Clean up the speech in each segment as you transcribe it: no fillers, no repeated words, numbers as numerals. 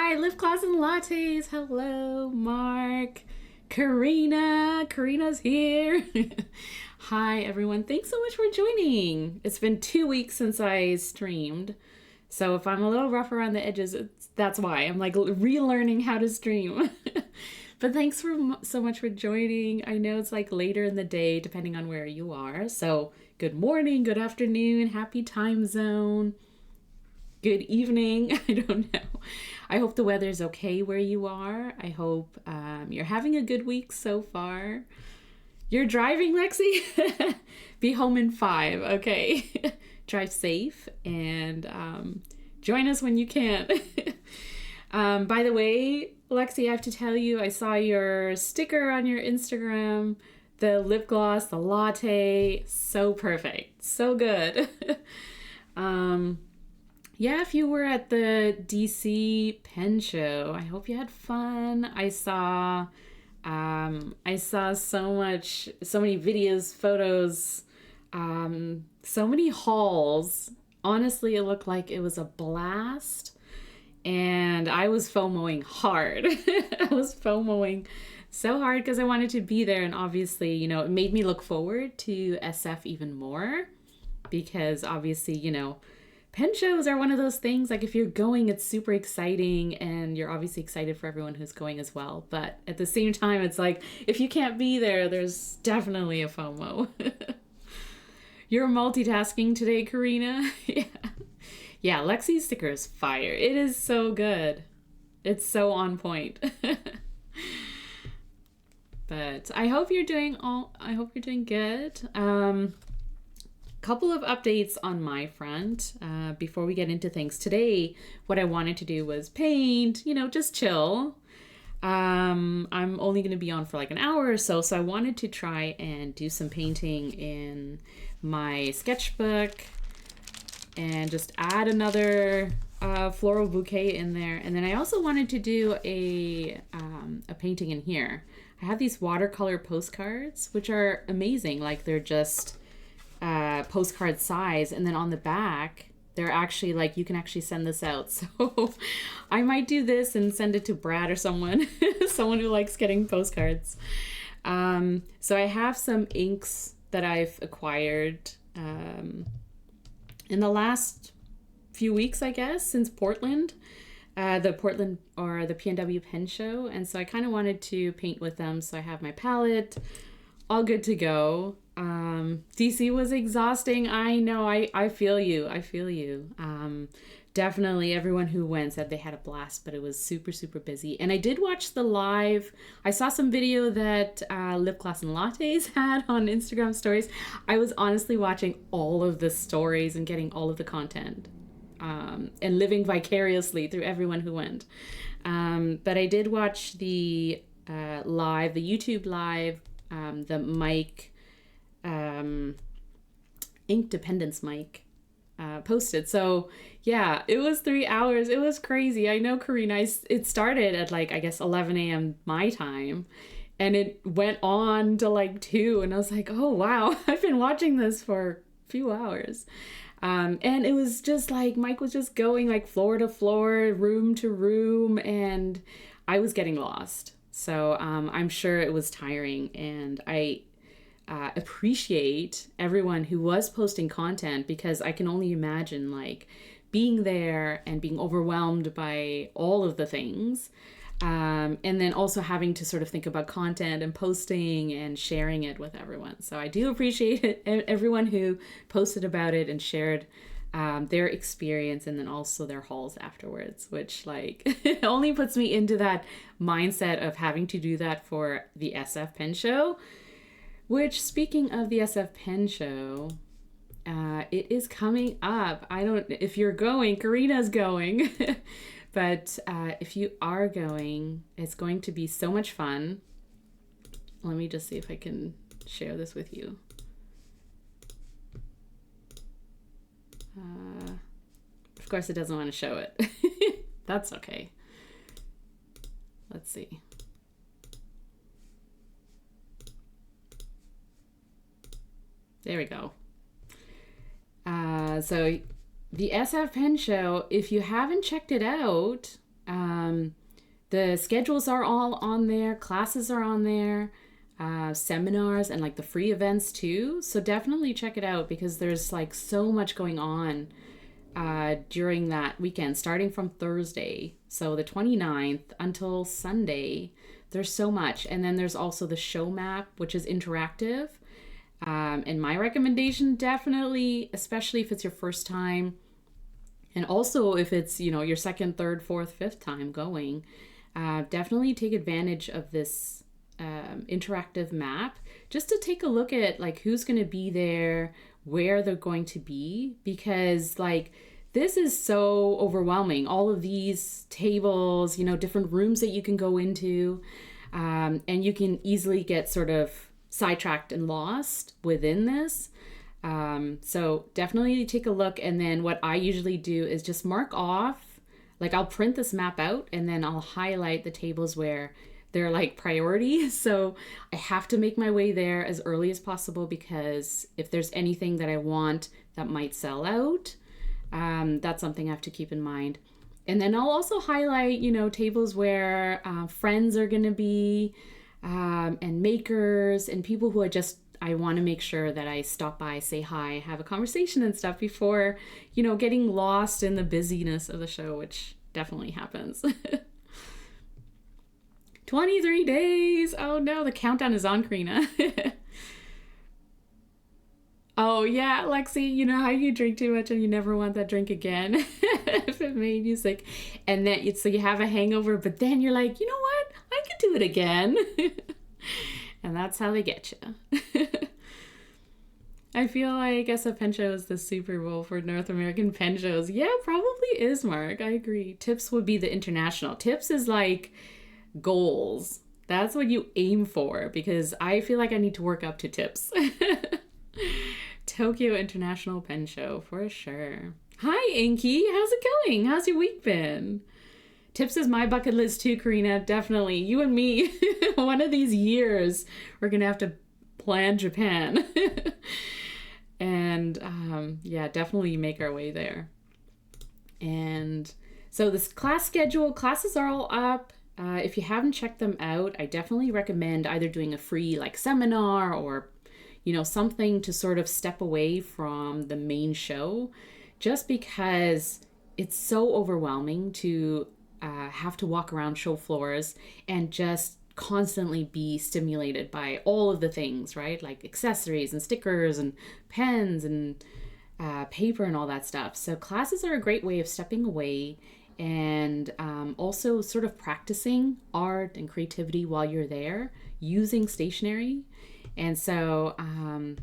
Hi, Lip Gloss and Lattes. Hello, Mark. Karina's here. Hi, everyone. Thanks so much for joining. It's been 2 weeks since I streamed. So if I'm a little rough around the edges, that's why. I'm like relearning how to stream. But thanks so much for joining. I know it's like later in the day, depending on where you are. So good morning, good afternoon, happy time zone. Good evening. I don't know. I hope the weather's okay where you are. I hope you're having a good week so far. You're driving, Lexi? Be home in 5, okay? Drive safe and join us when you can. By the way, Lexi, I have to tell you, I saw your sticker on your Instagram. The lip gloss, the latte, so perfect. So good. Yeah, if you were at the DC pen show, I hope you had fun. I saw so many videos, photos, so many hauls. Honestly, it looked like it was a blast. And I was FOMOing hard. I was FOMOing so hard because I wanted to be there. And obviously, you know, it made me look forward to SF even more because obviously, you know, pen shows are one of those things, like if you're going, it's super exciting and you're obviously excited for everyone who's going as well. But at the same time, it's like, if you can't be there, there's definitely a FOMO. You're multitasking today, Karina. Yeah. Yeah, Lexi's sticker is fire. It is so good. It's so on point. But I hope you're doing good. Couple of updates on my front before we get into things. Today, what I wanted to do was paint, you know, just chill. I'm only going to be on for like an hour or so, so I wanted to try and do some painting in my sketchbook and just add another floral bouquet in there. And then I also wanted to do a painting in here. I have these watercolor postcards, which are amazing. Like they're just postcard size, and then on the back they're actually like you can actually send this out. So I might do this and send it to Brad or someone someone who likes getting postcards. So I have some inks that I've acquired in the last few weeks, I guess, since Portland, the Portland or the PNW pen show, and so I kind of wanted to paint with them. So I have my palette all good to go. DC was exhausting. I know. I feel you. Definitely everyone who went said they had a blast, but it was super, super busy. And I did watch the live. I saw some video that Lip Gloss and Lattes had on Instagram stories. I was honestly watching all of the stories and getting all of the content and living vicariously through everyone who went. But I did watch the live, the YouTube live, the mic, ink dependence mic posted. So yeah, it was 3 hours. It was crazy. I know, Karina, it started at like, I guess 11 a.m. my time, and it went on to like 2, and I was like, oh wow, I've been watching this for a few hours. And it was just like Mike was just going like floor to floor, room to room, and I was getting lost. So I'm sure it was tiring, and I appreciate everyone who was posting content, because I can only imagine like being there and being overwhelmed by all of the things, and then also having to sort of think about content and posting and sharing it with everyone. So I do appreciate it, everyone who posted about it and shared their experience, and then also their hauls afterwards, which like only puts me into that mindset of having to do that for the SF pen show. Which, speaking of the SF pen show, it is coming up. I don't, if you're going, Karina's going, but if you are going, it's going to be so much fun. Let me just see if I can share this with you. Of course, it doesn't want to show it. That's okay. Let's see. There we go. So the SF Pen Show, if you haven't checked it out, The schedules are all on there. Classes are on there. Seminars and like the free events too. So definitely check it out because there's like so much going on during that weekend, starting from Thursday. So the 29th until Sunday. There's so much. And then there's also the show map, which is interactive. And my recommendation, definitely, especially if it's your first time, and also if it's, you know, your second, third, fourth, fifth time going, definitely take advantage of this interactive map just to take a look at like who's going to be there, where they're going to be, because like this is so overwhelming. All of these tables, you know, different rooms that you can go into, and you can easily get sort of sidetracked and lost within this. So definitely take a look. And then what I usually do is just mark off, like I'll print this map out and then I'll highlight the tables where they're like priority. So I have to make my way there as early as possible because if there's anything that I want that might sell out, that's something I have to keep in mind. And then I'll also highlight, you know, tables where friends are going to be, and makers and people who I want to make sure that I stop by, say hi, have a conversation and stuff before, you know, getting lost in the busyness of the show, which definitely happens. 23 days. Oh no, the countdown is on, Karina. Oh yeah, Lexi, you know how you drink too much and you never want that drink again if it made you sick. And then so you have a hangover, but then you're like, you know what? I could do it again. And that's how they get you. I feel like SF Pen Show is the Super Bowl for North American pen shows. Yeah, probably is, Mark. I agree. Tips would be the international. Tips is like goals. That's what you aim for because I feel like I need to work up to tips. Tokyo International Pen Show for sure. Hi, Inky. How's it going? How's your week been? Tips is my bucket list too, Karina. Definitely. You and me. One of these years, we're going to have to plan Japan. And yeah, definitely make our way there. And so this class schedule, classes are all up. If you haven't checked them out, I definitely recommend either doing a free like seminar or, you know, something to sort of step away from the main show, just because it's so overwhelming to have to walk around show floors and just constantly be stimulated by all of the things, right? Like accessories and stickers and pens and paper and all that stuff. So classes are a great way of stepping away and also sort of practicing art and creativity while you're there using stationery. And so I'm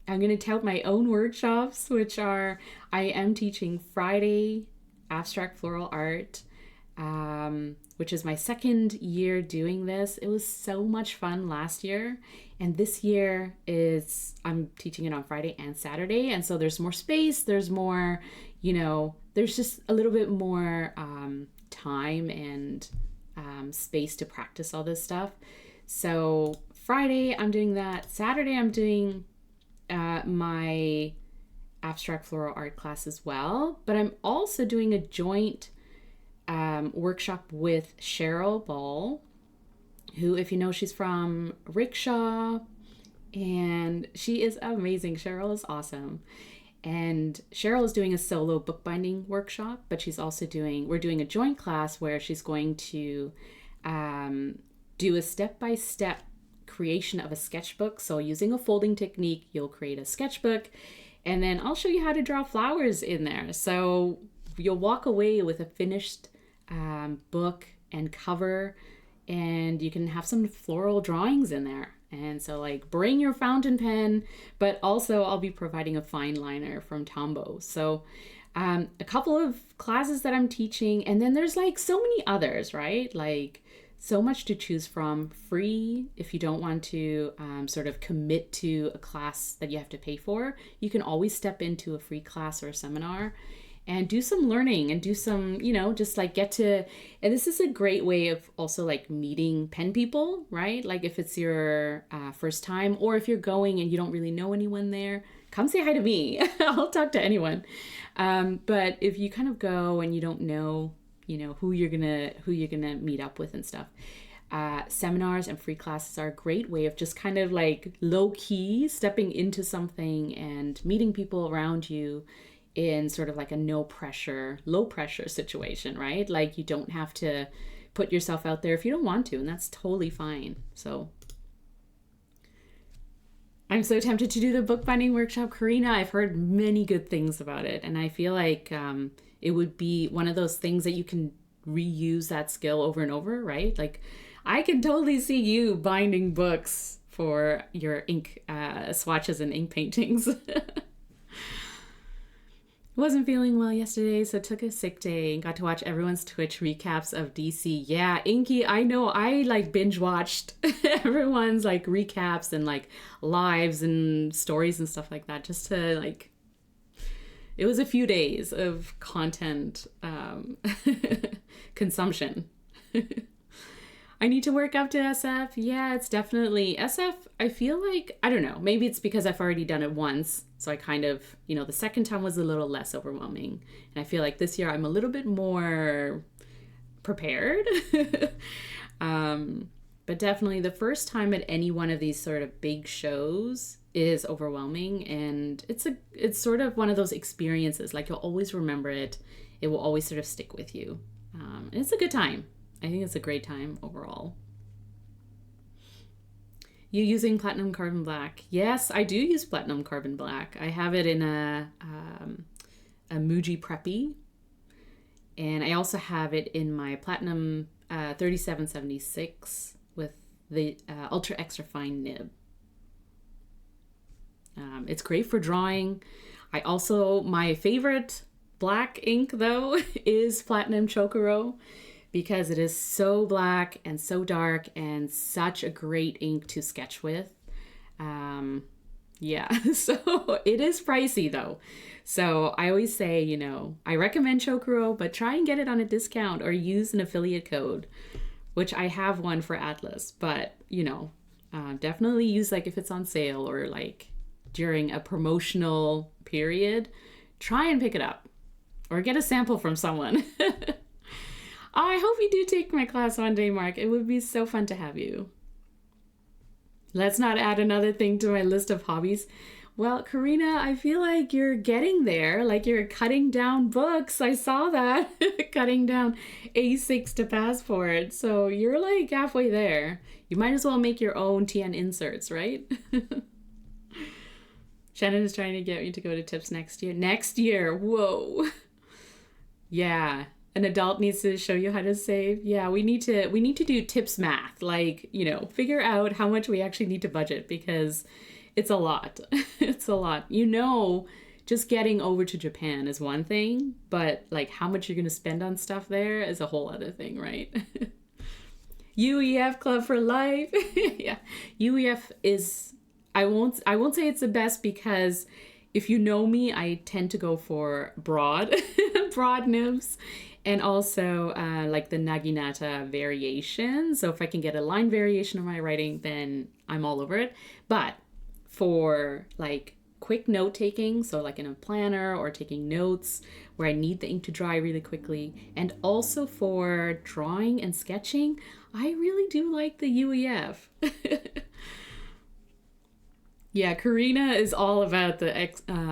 going to tout my own workshops, which are, I am teaching Friday abstract floral art, which is my second year doing this. It was so much fun last year. And this year I'm teaching it on Friday and Saturday. And so there's more space, there's more, you know, there's just a little bit more time and space to practice all this stuff. So Friday, I'm doing that. Saturday, I'm doing my abstract floral art class as well. But I'm also doing a joint workshop with Cheryl Ball, who, if you know, she's from Rickshaw, and she is amazing. Cheryl is awesome. And Cheryl is doing a solo bookbinding workshop, but she's also we're doing a joint class where she's going to do a step-by-step creation of a sketchbook. So using a folding technique, you'll create a sketchbook, and then I'll show you how to draw flowers in there. So you'll walk away with a finished book and cover, and you can have some floral drawings in there. And so like bring your fountain pen, but also I'll be providing a fine liner from Tombow. So a couple of classes that I'm teaching, and then there's like so many others, right? Like so much to choose from. Free if you don't want to sort of commit to a class that you have to pay for. You can always step into a free class or a seminar and do some learning and do some, you know, just like and this is a great way of also like meeting pen people, right? Like if it's your first time, or if you're going and you don't really know anyone there, come say hi to me. I'll talk to anyone. But if you kind of go and you don't know who you're gonna meet up with and stuff. Seminars and free classes are a great way of just kind of like low key stepping into something and meeting people around you in sort of like a low pressure situation, right? Like you don't have to put yourself out there if you don't want to, and that's totally fine. So I'm so tempted to do the bookbinding workshop, Karina. I've heard many good things about it, and I feel like it would be one of those things that you can reuse that skill over and over, right? Like I can totally see you binding books for your ink swatches and ink paintings. Wasn't feeling well yesterday, so took a sick day and got to watch everyone's Twitch recaps of DC. Yeah, Inky, I know. I like binge watched everyone's like recaps and like lives and stories and stuff like that, just to like, it was a few days of content consumption. I need to work up to SF. Yeah, it's definitely SF. I feel like, I don't know, maybe it's because I've already done it once. So I kind of, the second time was a little less overwhelming. And I feel like this year I'm a little bit more prepared. But definitely the first time at any one of these sort of big shows is overwhelming. And it's sort of one of those experiences. Like you'll always remember it. It will always sort of stick with you. And it's a good time. I think it's a great time overall. You using platinum carbon black? Yes, I do use platinum carbon black. I have it in a Muji Preppy, and I also have it in my platinum 3776 with the ultra extra fine nib. It's great for drawing. My favorite black ink though is platinum Chocoro, because it is so black and so dark and such a great ink to sketch with. Yeah, so it is pricey though. So I always say, I recommend Chocoro, but try and get it on a discount or use an affiliate code, which I have one for Atlas, but definitely use like if it's on sale or like during a promotional period, try and pick it up or get a sample from someone. I hope you do take my class one day, Mark. It would be so fun to have you. Let's not add another thing to my list of hobbies. Well, Karina, I feel like you're getting there. Like you're cutting down books. I saw that. Cutting down A6 to Passport. So you're like halfway there. You might as well make your own TN inserts, right? Shannon is trying to get me to go to TIPS next year. Next year. Whoa. Yeah. An adult needs to show you how to save. Yeah, we need to do tips math, like, figure out how much we actually need to budget, because it's a lot. It's a lot. Just getting over to Japan is one thing, but like how much you're going to spend on stuff there is a whole other thing, right? UEF Club for life. Yeah. UEF is, I won't say it's the best, because if you know me, I tend to go for broad nibs. And also like the Naginata variation. So if I can get a line variation of my writing, then I'm all over it. But for like quick note taking, so like in a planner or taking notes where I need the ink to dry really quickly, and also for drawing and sketching, I really do like the UEF. Yeah, Karina is all about the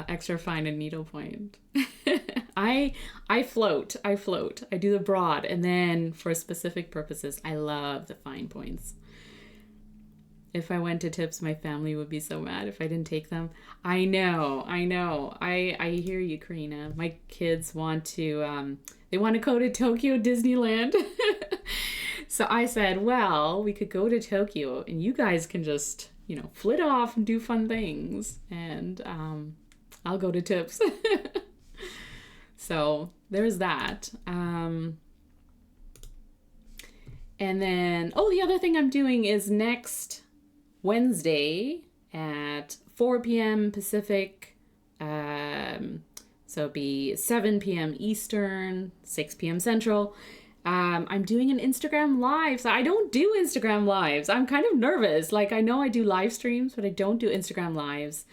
extra fine and needlepoint. I float. I do the broad, and then for specific purposes, I love the fine points. If I went to TIPS, my family would be so mad if I didn't take them. I know. I hear you, Karina. My kids want to, they want to go to Tokyo Disneyland. So I said, well, we could go to Tokyo, and you guys can just, flit off and do fun things, and I'll go to TIPS. So there's that. And then, the other thing I'm doing is next Wednesday at 4 p.m. Pacific. So it'd be 7 p.m. Eastern, 6 p.m. Central. I'm doing an Instagram live. So I don't do Instagram lives. I'm kind of nervous. Like, I know I do live streams, but I don't do Instagram lives.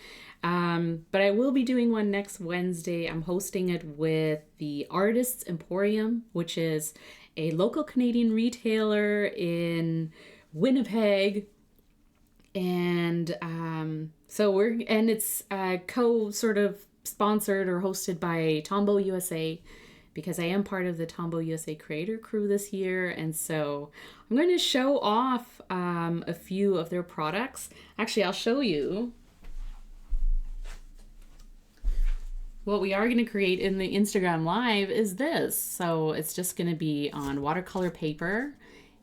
But I will be doing one next Wednesday. I'm hosting it with the Artists Emporium, which is a local Canadian retailer in Winnipeg. And it's sort of sponsored or hosted by Tombow USA, because I am part of the Tombow USA creator crew this year. And so I'm going to show off a few of their products. Actually, I'll show you what we are going to create in the Instagram live is this. So it's just going to be on watercolor paper.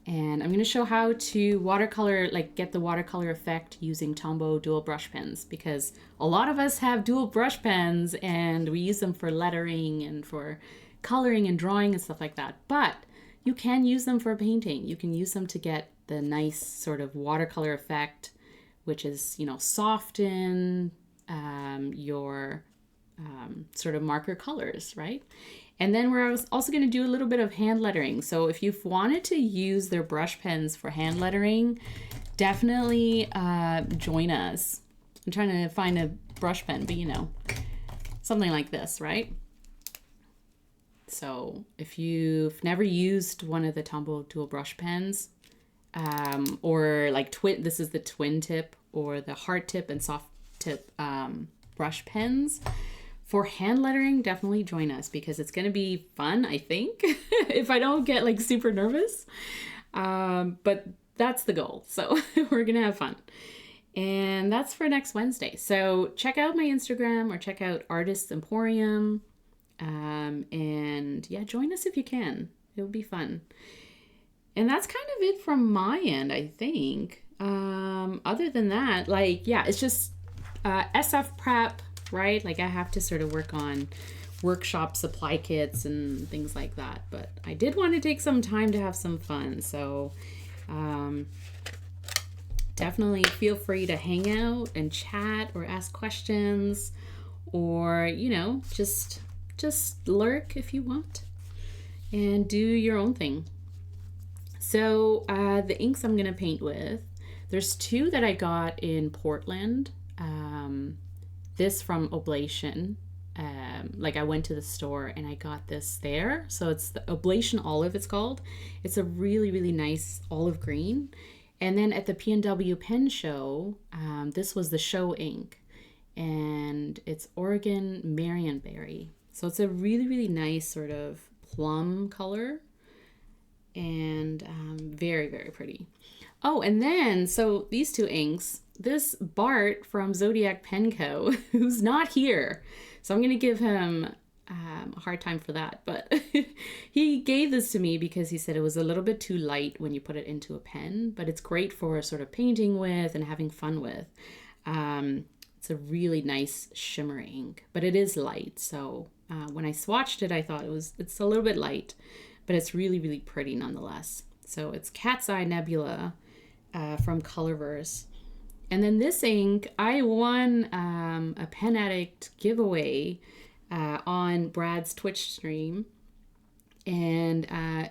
And I'm going to show how to watercolor, like get the watercolor effect using Tombow dual brush pens, because a lot of us have dual brush pens and we use them for lettering and for coloring and drawing and stuff like that. But you can use them for painting. You can use them to get the nice sort of watercolor effect, which is, soften your sort of marker colors, right? And then we're also going to do a little bit of hand lettering. So if you've wanted to use their brush pens for hand lettering, definitely join us. I'm trying to find a brush pen, but something like this, right? So if you've never used one of the Tombow dual brush pens, or like this is the twin tip or the hard tip and soft tip brush pens, for hand lettering, definitely join us, because it's going to be fun, I think, if I don't get like super nervous. But that's the goal. So we're going to have fun. And that's for next Wednesday. So check out my Instagram or check out Artists Emporium. And yeah, join us if you can. It'll be fun. And that's kind of it from my end, I think. Other than that, it's just SF prep, right? Like I have to sort of work on workshop supply kits and things like that. But I did want to take some time to have some fun. So definitely feel free to hang out and chat or ask questions, or, just lurk if you want and do your own thing. So the inks I'm going to paint with, there's two that I got in Portland. This from Oblation. I went to the store and I got this there. So it's the Oblation Olive, it's called. It's a really, really nice olive green. And then at the P&W Pen Show, this was the show ink. And it's Orgeon Marionberry. So it's a really, really nice sort of plum color. And very, very pretty. Oh, and then, so these two inks, this Bart from Zodiac Pen Co., who's not here. So I'm going to give him a hard time for that. But he gave this to me because he said it was a little bit too light when you put it into a pen. But it's great for sort of painting with and having fun with. It's a really nice shimmer ink, but it is light. So when I swatched it, I thought it's a little bit light, but it's really, really pretty nonetheless. So it's Cat's Eye Nebula from Colorverse. And then this ink, I won a Pen Addict giveaway on Brad's Twitch stream. And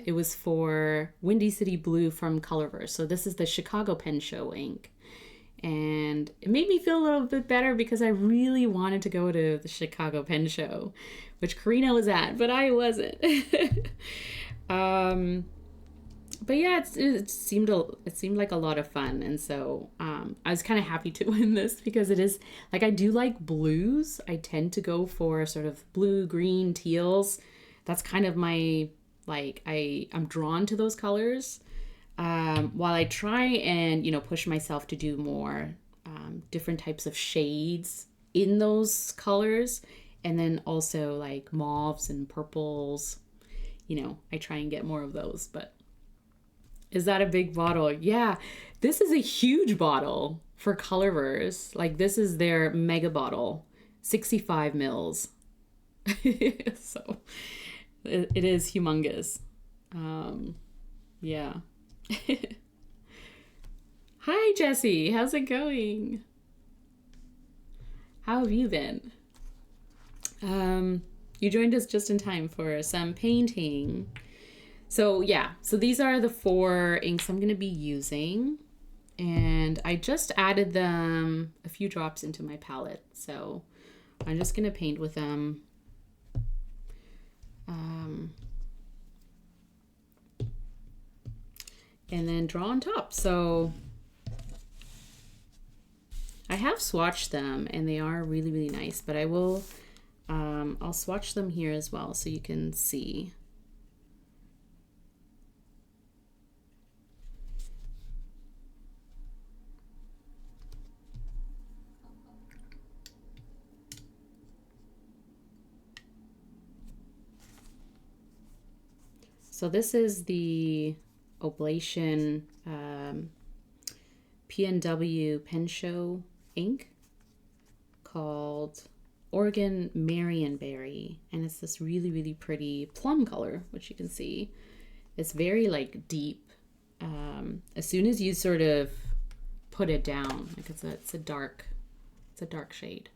it was for Windy City Blue from Colorverse. So this is the Chicago Pen Show ink. And it made me feel a little bit better because I really wanted to go to the Chicago Pen Show, which Karina was at, but I wasn't. But yeah, it seemed like a lot of fun, and so I was kind of happy to win this because it is like, I do like blues. I tend to go for sort of blue, green, teals. That's kind of my I'm drawn to those colors. While I try and push myself to do more different types of shades in those colors, and then also like mauves and purples. I try and get more of those, but. Is that a big bottle? Yeah, this is a huge bottle for Colorverse. Like, this is their mega bottle, 65 mils. So it is humongous. Yeah. Hi, Jessie. How's it going? How have you been? You joined us just in time for some painting. So yeah, so these are the 4 inks I'm going to be using. And I just added them a few drops into my palette. So I'm just going to paint with them. And then draw on top. So I have swatched them and they are really, really nice, but I will, I'll swatch them here as well so you can see. So this is the Oblation PNW pen show ink called Orgeon Marionberry, and it's this really, really pretty plum color, which you can see. It's very like deep. As soon as you sort of put it down, like it's a dark shade.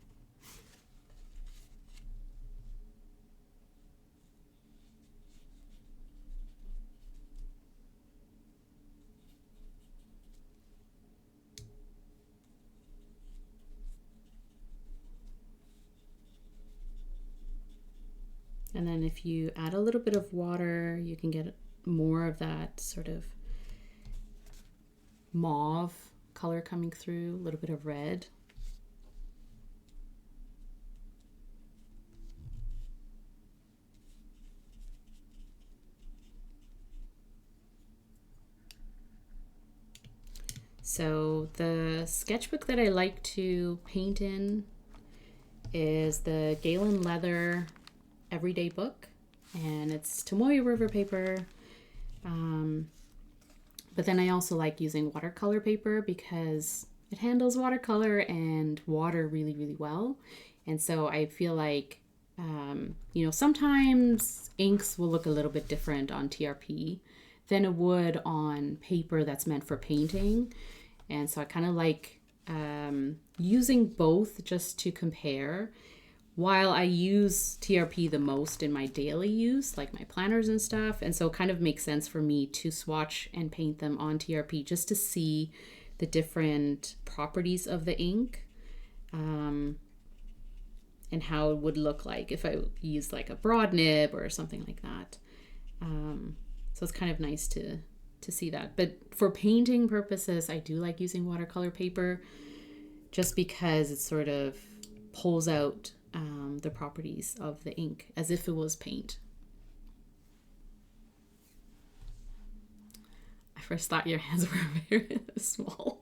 And then if you add a little bit of water, you can get more of that sort of mauve color coming through, a little bit of red. So the sketchbook that I like to paint in is the Galen Leather Everyday Book, and it's Tomoe River paper, but then I also like using watercolor paper because it handles watercolor and water really, really well. And so I feel like you know, sometimes inks will look a little bit different on TRP than it would on paper that's meant for painting, and so I kind of like using both just to compare. While I use TRP the most in my daily use, like my planners and stuff, and so it kind of makes sense for me to swatch and paint them on TRP just to see the different properties of the ink, and how it would look like if I used like a broad nib or something like that. So it's kind of nice to see that. But for painting purposes, I do like using watercolor paper just because it sort of pulls out the properties of the ink as if it was paint. I first thought your hands were very small.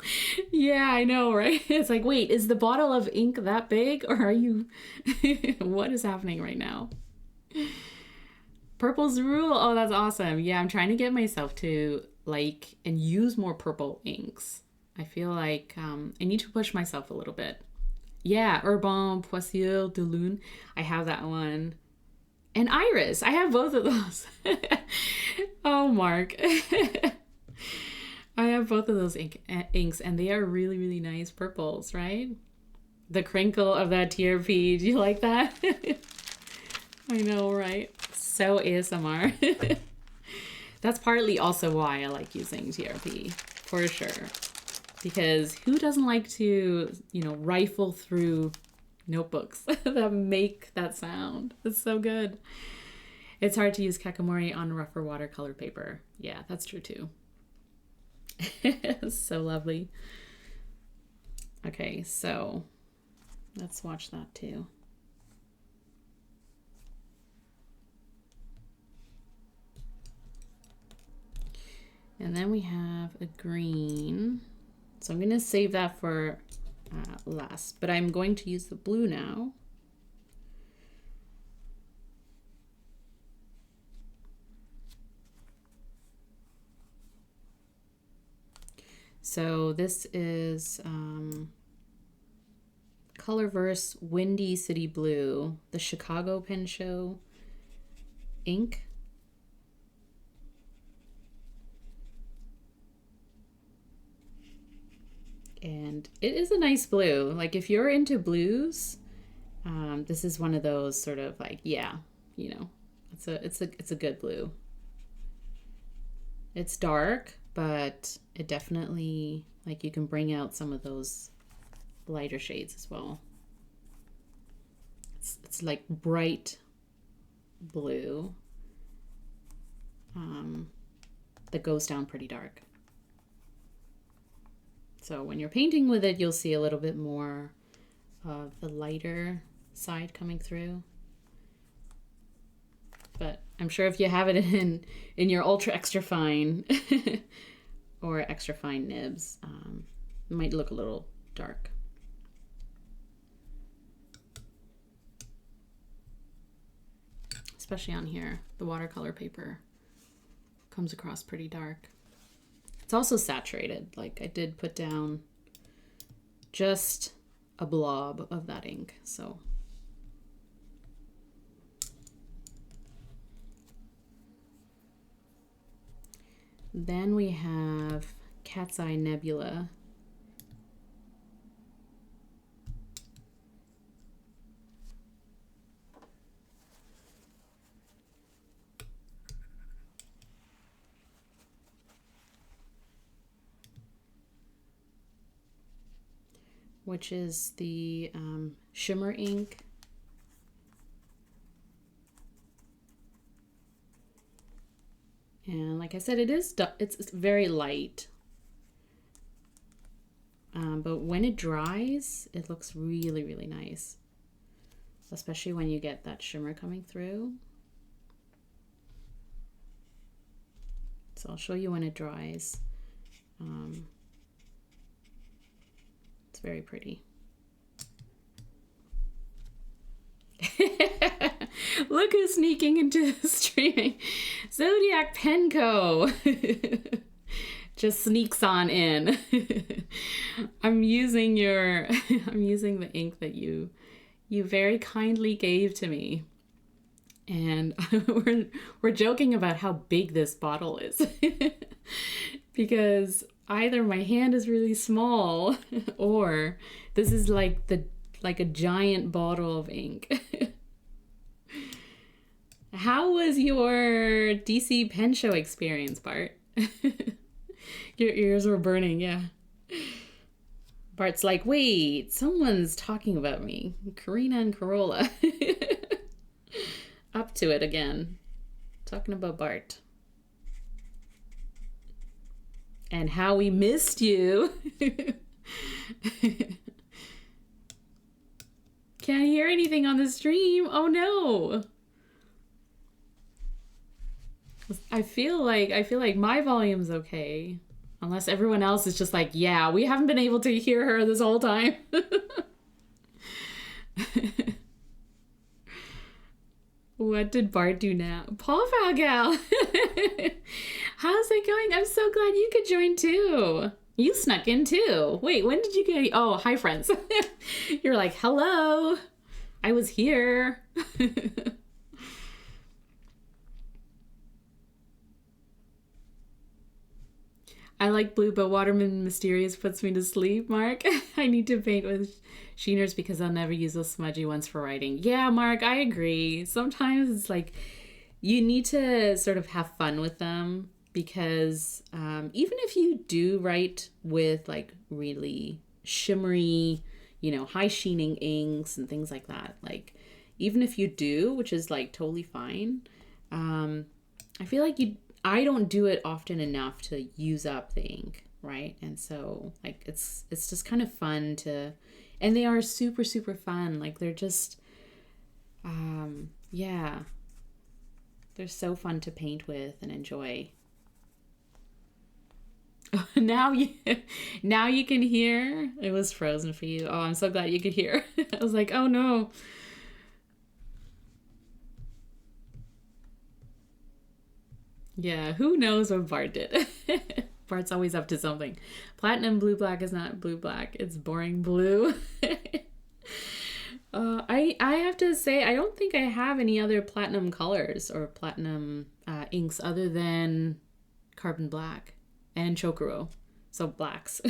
Yeah, I know, right? It's like, wait, is the bottle of ink that big, or are you what is happening right now? Purple's the rule. Oh, that's awesome. Yeah, I'm trying to get myself to like and use more purple inks. I feel like I need to push myself a little bit. Yeah, Urban Poissel de Lune. I have that one. And Iris. I have both of those. Oh, Mark. I have both of those inks, and they are really, really nice purples, right? The crinkle of that TRP. Do you like that? I know, right? So ASMR. That's partly also why I like using TRP, for sure. Because who doesn't like to, you know, rifle through notebooks that make that sound? It's so good. It's hard to use Kakamori on rougher watercolor paper. Yeah, that's true too. So lovely. Okay, so let's watch that too. And then we have a green. So I'm going to save that for last, but I'm going to use the blue now. So this is Colorverse Windy City Blue, the Chicago Pen Show ink. And it is a nice blue. Like if you're into blues, this is one of those sort of like, yeah, you know, it's a good blue. It's dark, but it definitely, like, you can bring out some of those lighter shades as well. It's like bright blue that goes down pretty dark. So when you're painting with it, you'll see a little bit more of the lighter side coming through. But I'm sure if you have it in your ultra extra fine or extra fine nibs, it might look a little dark. Especially on here, the watercolor paper comes across pretty dark. It's also saturated. Like, I did put down just a blob of that ink, so. Then we have Cat's Eye Nebula. Which is the shimmer ink. And like I said, it's very light. But when it dries, it looks really, really nice. Especially when you get that shimmer coming through. So I'll show you when it dries. It's very pretty. Look who's sneaking into streaming. Zodiac Penco just sneaks on in. I'm using the ink that you very kindly gave to me. And we're joking about how big this bottle is. Because either my hand is really small or this is like a giant bottle of ink. How was your DC pen show experience, Bart? Your ears were burning, yeah. Bart's like, wait, someone's talking about me. Karina and Corolla. Up to it again. Talking about Bart. And how we missed you. Can't hear anything on the stream. Oh no. I feel like my volume's okay. Unless everyone else is just like, yeah, we haven't been able to hear her this whole time. What did Bart do now? Paul Falgal. How's it going? I'm so glad you could join too. You snuck in too. Wait, when did you get... Oh, hi friends. You're like, hello. I was here. I like blue, but Waterman Mysterious puts me to sleep, Mark. I need to paint with sheeners because I'll never use those smudgy ones for writing. Yeah, Mark, I agree. Sometimes it's like you need to sort of have fun with them because even if you do write with like really shimmery, high sheening inks and things like that, like even if you do, which is like totally fine, I feel like I don't do it often enough to use up the ink, right? And so like it's just kind of fun to, and they are super, super fun. Like they're just, yeah, they're so fun to paint with and enjoy. Now you can hear. It was frozen for you. Oh, I'm so glad you could hear. I was like, oh no. Yeah, who knows what Bart did? Bart's always up to something. Platinum blue black is not blue black. It's boring blue. I have to say, I don't think I have any other platinum colors or platinum inks other than carbon black and chokuro. So blacks.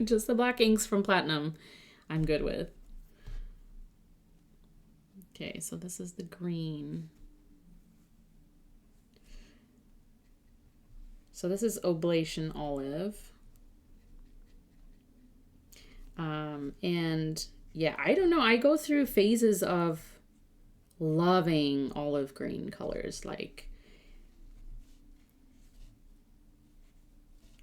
Just the black inks from platinum I'm good with. Okay, so this is the green. So this is Oblation Olive. And yeah, I don't know. I go through phases of loving olive green colors. Like,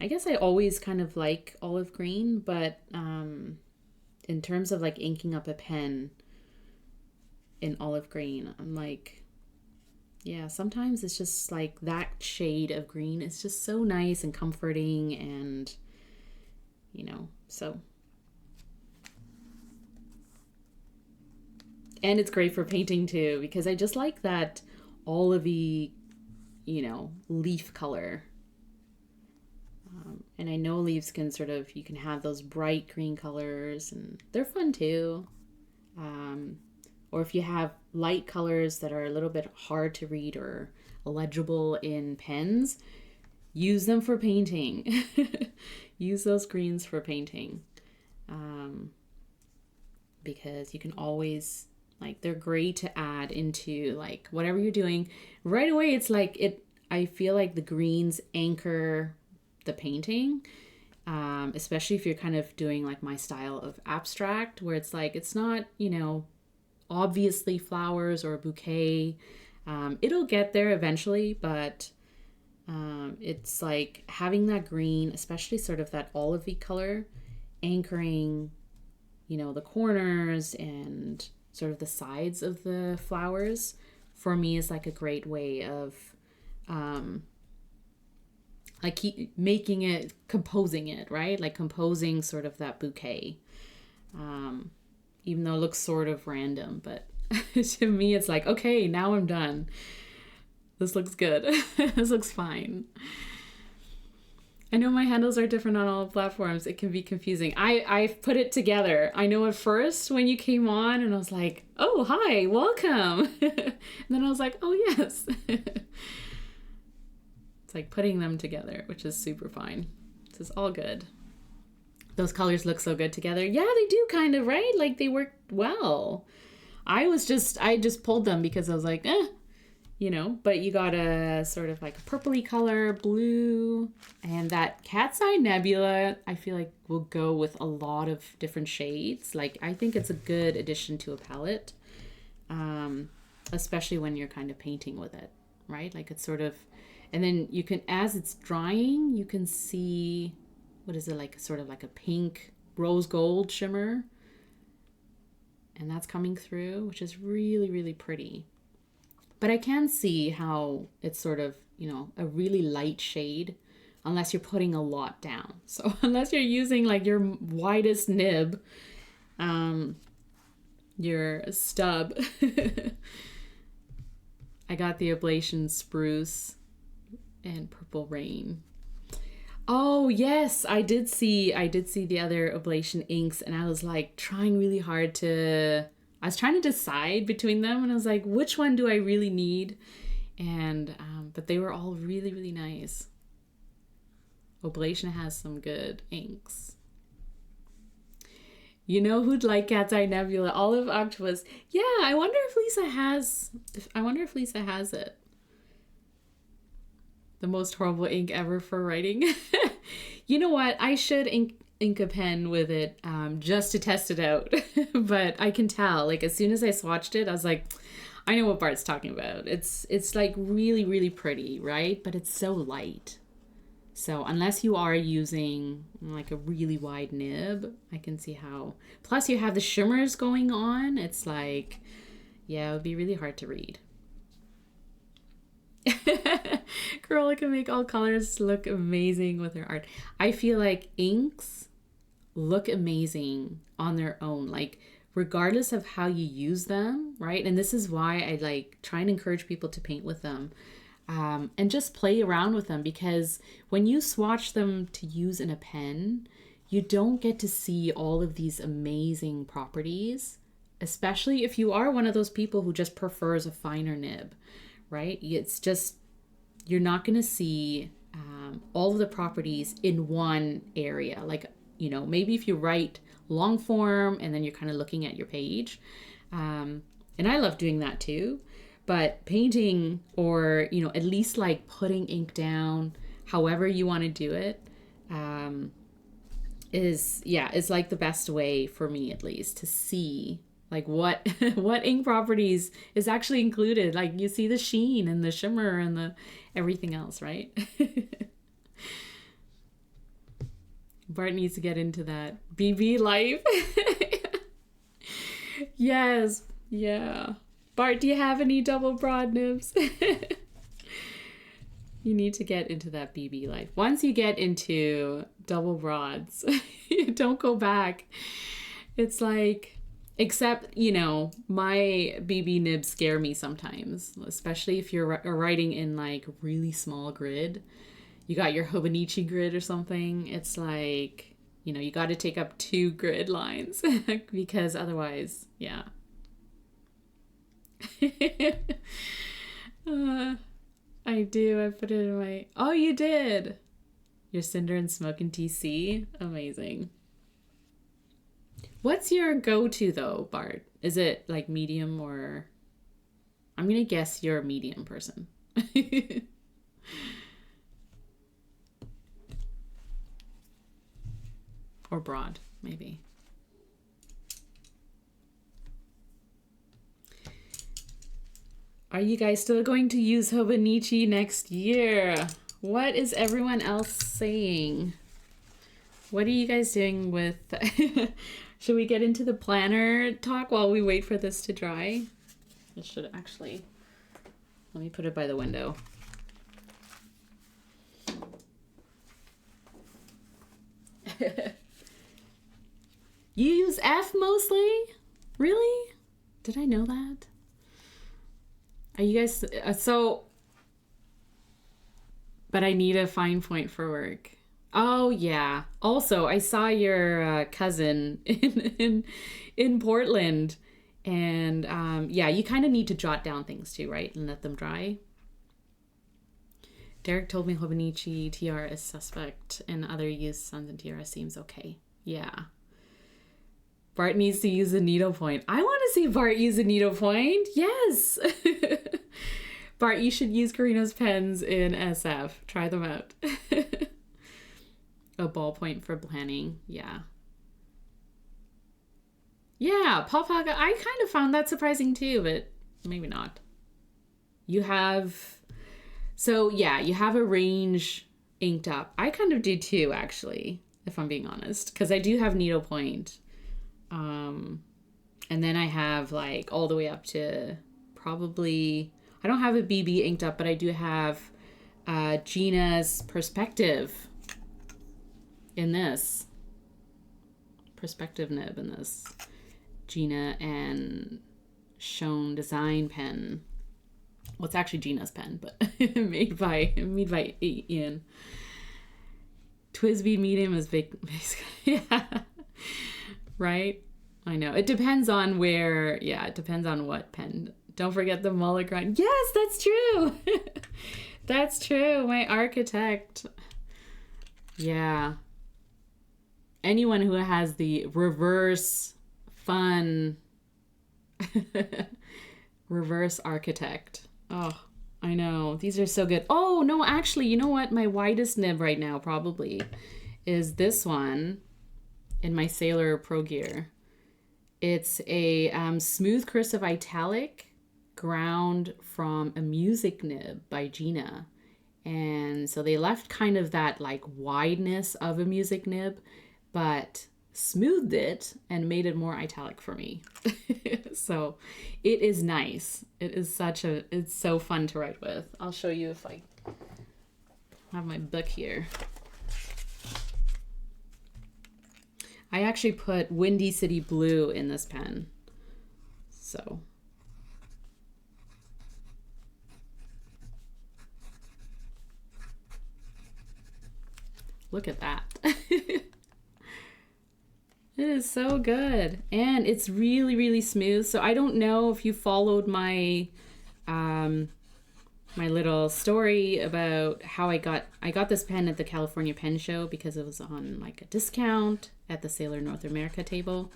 I guess I always kind of like olive green, but in terms of like inking up a pen in olive green, I'm like, yeah, sometimes it's just like that shade of green. It's just so nice and comforting, and so. And it's great for painting too, because I just like that olivey, leaf color. And I know leaves can you can have those bright green colors, and they're fun too. Or if you have light colors that are a little bit hard to read or illegible in pens, use them for painting. Use those greens for painting. Because you can always, they're great to add into whatever you're doing. Right away, it's I feel like the greens anchor the painting, especially if you're kind of doing my style of abstract, where it's not, obviously flowers or a bouquet. It'll get there eventually, but it's having that green, especially sort of that olivey color, anchoring, the corners and sort of the sides of the flowers, for me is a great way of keep making it, composing it, right? Composing sort of that bouquet. Even though it looks sort of random, but to me it's okay, now I'm done. This looks good. This looks fine. I know my handles are different on all platforms. It can be confusing. I've put it together. I know at first when you came on and I was like, oh, hi, welcome. And then I was like, oh, yes. It's putting them together, which is super fine. This is all good. Those colors look so good together. Yeah, they do kind of, right? They work well. I just pulled them because I was like, but you got a sort of a purpley color, blue, and that cat's eye nebula, I feel will go with a lot of different shades. I think it's a good addition to a palette, especially when you're kind of painting with it, right? It's sort of, and then you can, as it's drying, you can see, what is it, sort of a pink rose gold shimmer, and that's coming through, which is really, really pretty. But I can see how it's sort of, a really light shade, unless you're putting a lot down. So unless you're using your widest nib, your stub. I got the Oblation Spruce and Purple Rain. Oh yes, I did see the other Oblation inks, and I was trying really hard I was trying to decide between them, and I was like, which one do I really need? And but they were all really, really nice. Oblation has some good inks. You know who'd like Cat's Eye Nebula? Olive Octopus. Yeah, I wonder if Lisa has it. The most horrible ink ever for writing. You know what? I should ink a pen with it just to test it out. But I can tell, as soon as I swatched it, I was like, I know what Bart's talking about. It's really, really pretty, right? But it's so light. So unless you are using a really wide nib, I can see how. Plus you have the shimmers going on. It's yeah, it would be really hard to read. Girl can make all colors look amazing with her art. I feel inks look amazing on their own, regardless of how you use them, right? And this is why I try and encourage people to paint with them, and just play around with them, because when you swatch them to use in a pen, you don't get to see all of these amazing properties, especially if you are one of those people who just prefers a finer nib, right? It's just, you're not going to see all of the properties in one area. Maybe if you write long form and then you're kind of looking at your page. And I love doing that too. But painting, or, at least putting ink down, however you want to do it, is like the best way for me, at least, to see like what what ink properties is actually included. Like you see the sheen and the shimmer and the everything else, right? Bart needs to get into that BB life. Yes, yeah. Bart, do you have any double broad nibs? You need to get into that BB life. Once you get into double broads, you don't go back. It's like, except, you know, my BB nibs scare me sometimes, especially if you're writing in like really small grid. You got your Hobonichi grid or something. It's like, you know, you got to take up 2 grid lines because otherwise, yeah. I do. I put it in my... Oh, you did. Your Cinder and Smoke and TC. Amazing. What's your go-to though, Bart? Is it like medium or... I'm going to guess you're a medium person. Or broad, maybe. Are you guys still going to use Hobonichi next year? What is everyone else saying? What are you guys doing with... Should we get into the planner talk while we wait for this to dry? It should actually... Let me put it by the window. You use F mostly? Really? Did I know that? Are you guys... But I need a fine point for work. Oh, yeah. Also, I saw your cousin in Portland. And yeah, you kind of need to jot down things too, right? And let them dry. Derek told me Hobonichi TR is suspect and other use Suns and TR seems okay. Yeah. Bart needs to use a needlepoint. I want to see Bart use a needlepoint. Yes. Bart, you should use Carino's pens in SF. Try them out. A ballpoint for planning. Yeah. Yeah, Papaga. I kind of found that surprising too, but maybe not. You have... So yeah, you have a range inked up. I kind of do too, actually, if I'm being honest. Because I do have needlepoint. And then I have like all the way up to probably... I don't have a BB inked up, but I do have Gina's Perspective in this. Perspective nib in this. Gina and Schoen design pen. Well, it's actually Gina's pen, but made by Ian. Twisby medium is big. Yeah. Right? I know. It depends on where, yeah, it depends on what pen. Don't forget the Muller grind. Yes, that's true. That's true. My architect. Yeah. Anyone who has the reverse fun reverse architect. Oh, I know. These are so good. Oh, no, actually, you know what? My widest nib right now probably is this one in my Sailor Pro Gear. It's a smooth cursive italic ground from a music nib by Gina. And so they left kind of that like wideness of a music nib, but smoothed it and made it more italic for me. So it is nice. It is it's so fun to write with. I'll show you if I have my book here. I actually put Windy City Blue in this pen. So look at that. It is so good. And it's really, really smooth. So I don't know if you followed my my little story about how I got this pen at the California Pen Show because it was on like a discount at the Sailor North America table.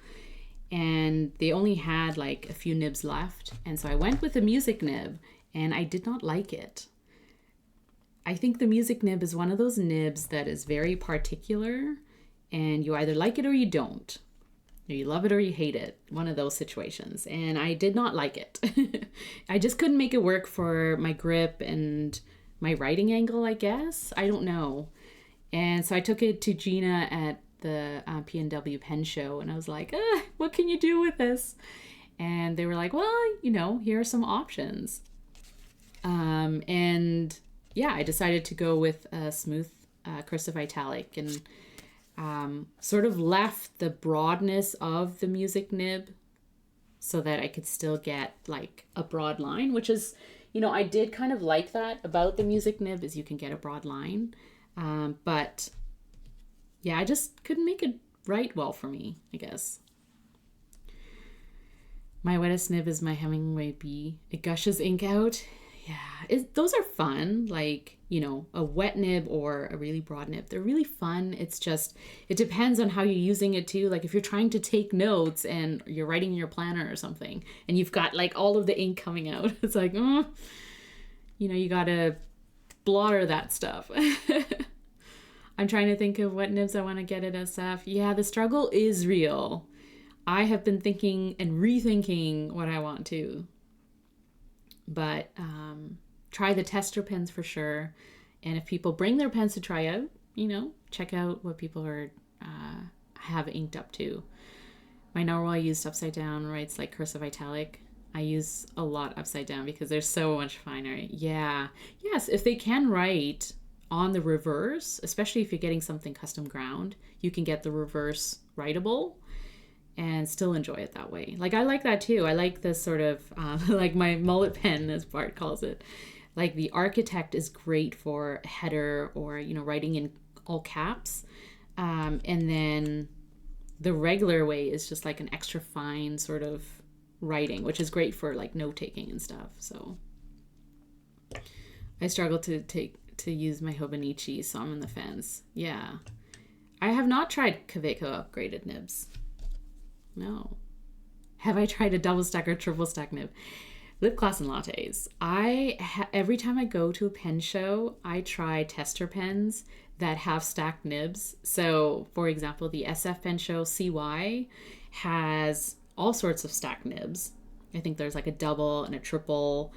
And they only had like a few nibs left. And so I went with the music nib and I did not like it. I think the music nib is one of those nibs that is very particular, and you either like it or you don't. Or you love it or you hate it. One of those situations. And I did not like it. I just couldn't make it work for my grip and my writing angle, I guess. I don't know. And so I took it to Gina at the P&W pen show, and I was like, what can you do with this? And they were like, well, here are some options. And yeah, I decided to go with a smooth cursive italic, and sort of left the broadness of the music nib so that I could still get like a broad line, which is, I did kind of like that about the music nib, is you can get a broad line. But yeah, I just couldn't make it write well for me, I guess. My wettest nib is my Hemingway B. It gushes ink out. Yeah, those are fun. Like, a wet nib or a really broad nib, they're really fun. It's just, it depends on how you're using it too. Like if you're trying to take notes and you're writing in your planner or something, and you've got like all of the ink coming out, it's like, you gotta blotter that stuff. I'm trying to think of what nibs I want to get at SF. Yeah, the struggle is real. I have been thinking and rethinking what I want to. But try the tester pens for sure. And if people bring their pens to try out, check out what people are have inked up to. My narwhal used upside down writes like cursive italic. I use a lot upside down because they're so much finer. Yeah. Yes, if they can write on the reverse, especially if you're getting something custom ground, you can get the reverse writable and still enjoy it that way. Like, I like that too. I like this sort of, like my mullet pen, as Bart calls it. Like, the Architect is great for header or, writing in all caps. And then the regular way is just like an extra fine sort of writing, which is great for like note-taking and stuff. So I struggle to use my Hobonichi, so I'm on the fence. Yeah. I have not tried Kaweco upgraded nibs. No. Have I tried a double stack or triple stack nib? Lip gloss and lattes. Every time I go to a pen show, I try tester pens that have stacked nibs. So, for example, the SF pen show CY has all sorts of stacked nibs. I think there's like a double and a triple.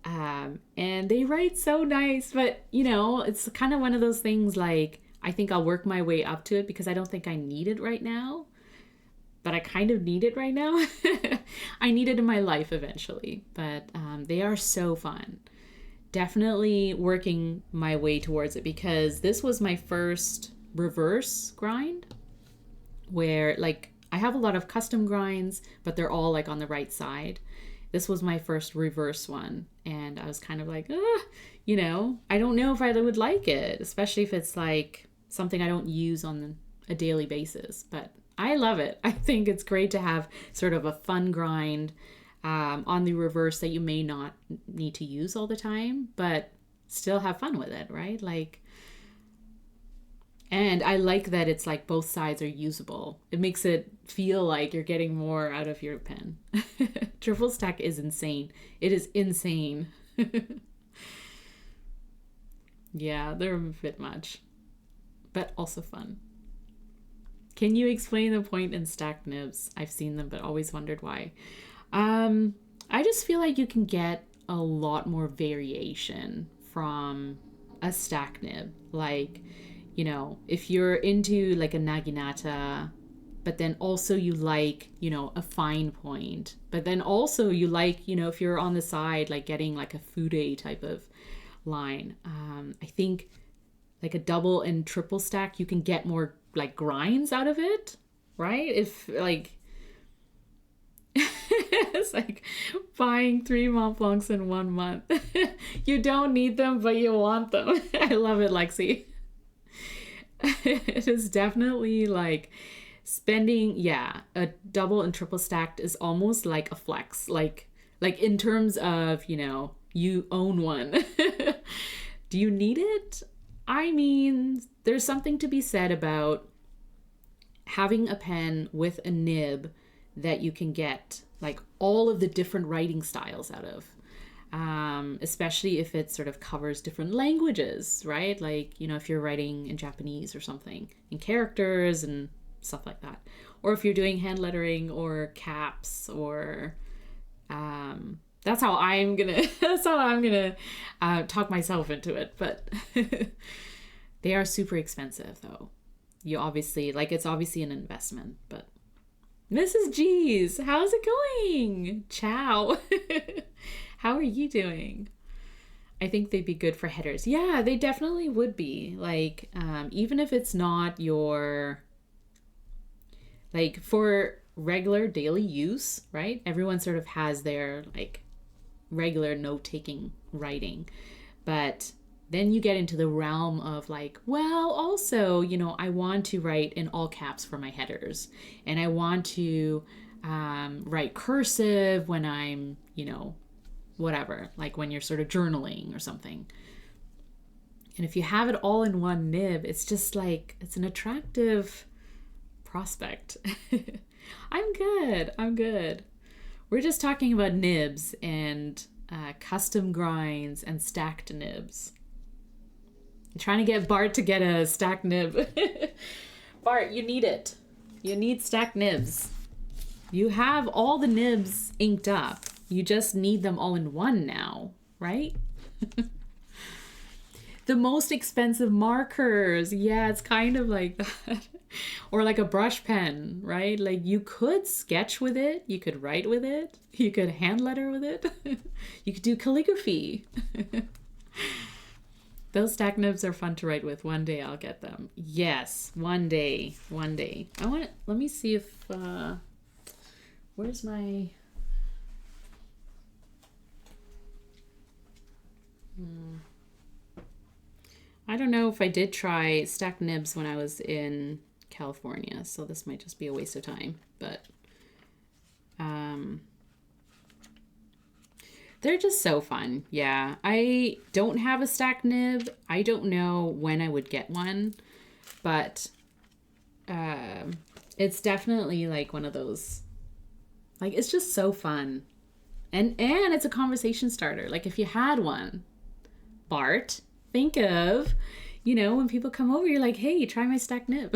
And they write so nice, but it's kind of one of those things like, I think I'll work my way up to it because I don't think I need it right now. But I kind of need it right now. I need it in my life eventually. But they are so fun. Definitely working my way towards it because this was my first reverse grind where like I have a lot of custom grinds, but they're all like on the right side. This was my first reverse one. And I was kind of like, I don't know if I would like it, especially if it's like something I don't use on a daily basis. But I love it. I think it's great to have sort of a fun grind on the reverse that you may not need to use all the time, but still have fun with it, right? Like, and I like that it's like both sides are usable. It makes it feel like you're getting more out of your pen. Triple stack is insane. It is insane. Yeah, they're a bit much, but also fun. Can you explain the point in stacked nibs? I've seen them, but always wondered why. I just feel like you can get a lot more variation from a stack nib. Like, if you're into like a naginata, but then also you like, a fine point, but then also you like, if you're on the side, like getting like a fude type of line. I think like a double and triple stack, you can get more like grinds out of it, right? If like it's like buying 3 Mont Blancs in 1 month. You don't need them, but you want them. I love it, Lexi. It is definitely like spending, a double and triple stacked is almost like a flex, like in terms of, you own one. Do you need it? I mean, there's something to be said about having a pen with a nib that you can get like all of the different writing styles out of. especially if it sort of covers different languages, right? Like, you know, if you're writing in Japanese or something, in characters and stuff like that. Or if you're doing hand lettering or caps or that's how I'm gonna talk myself into it. But they are super expensive though. You obviously, like, it's obviously an investment. But Mrs. G's, how's it going? Ciao. How are you doing? I think they'd be good for headers. Yeah, they definitely would be. Like, even if it's not your, like, for regular daily use, right? Everyone sort of has their, like, regular note-taking writing. But then you get into the realm of, like, well, also, you know, I want to write in all caps for my headers. And I want to write cursive when I'm, you know, whatever, like when you're sort of journaling or something. And if you have it all in one nib, it's just like, it's an attractive prospect. I'm good. We're just talking about nibs and custom grinds and stacked nibs. I'm trying to get Bart to get a stacked nib. Bart, you need it. You need stacked nibs. You have all the nibs inked up. You just need them all in one now, right? The most expensive markers. Yeah, it's kind of like that. Or like a brush pen, right? Like, you could sketch with it. You could write with it. You could hand letter with it. You could do calligraphy. Those stack nibs are fun to write with. One day I'll get them. Yes, one day. Let me see if, where's my... I don't know if I did try stacked nibs when I was in California, so this might just be a waste of time, but they're just so fun. Yeah, I don't have a stacked nib. I don't know when I would get one, but it's definitely like one of those, like, it's just so fun. And it's a conversation starter. Like, if you had one, Bart, think of, you know, when people come over, you're like, hey, try my stacked nib.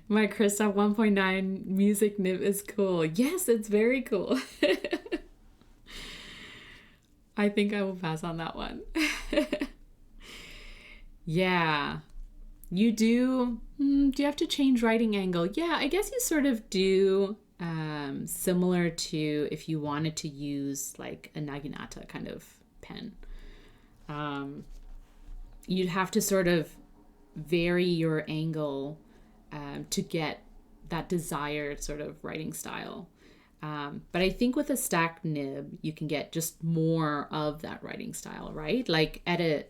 My Kristoff 1.9 music nib is cool. Yes, it's very cool. I think I will pass on that one. Yeah. You do. Do you have to change writing angle? Yeah, I guess you sort of do. Similar to if you wanted to use like a naginata kind of pen. You'd have to sort of vary your angle to get that desired sort of writing style. But I think with a stacked nib, you can get just more of that writing style, right? Like at a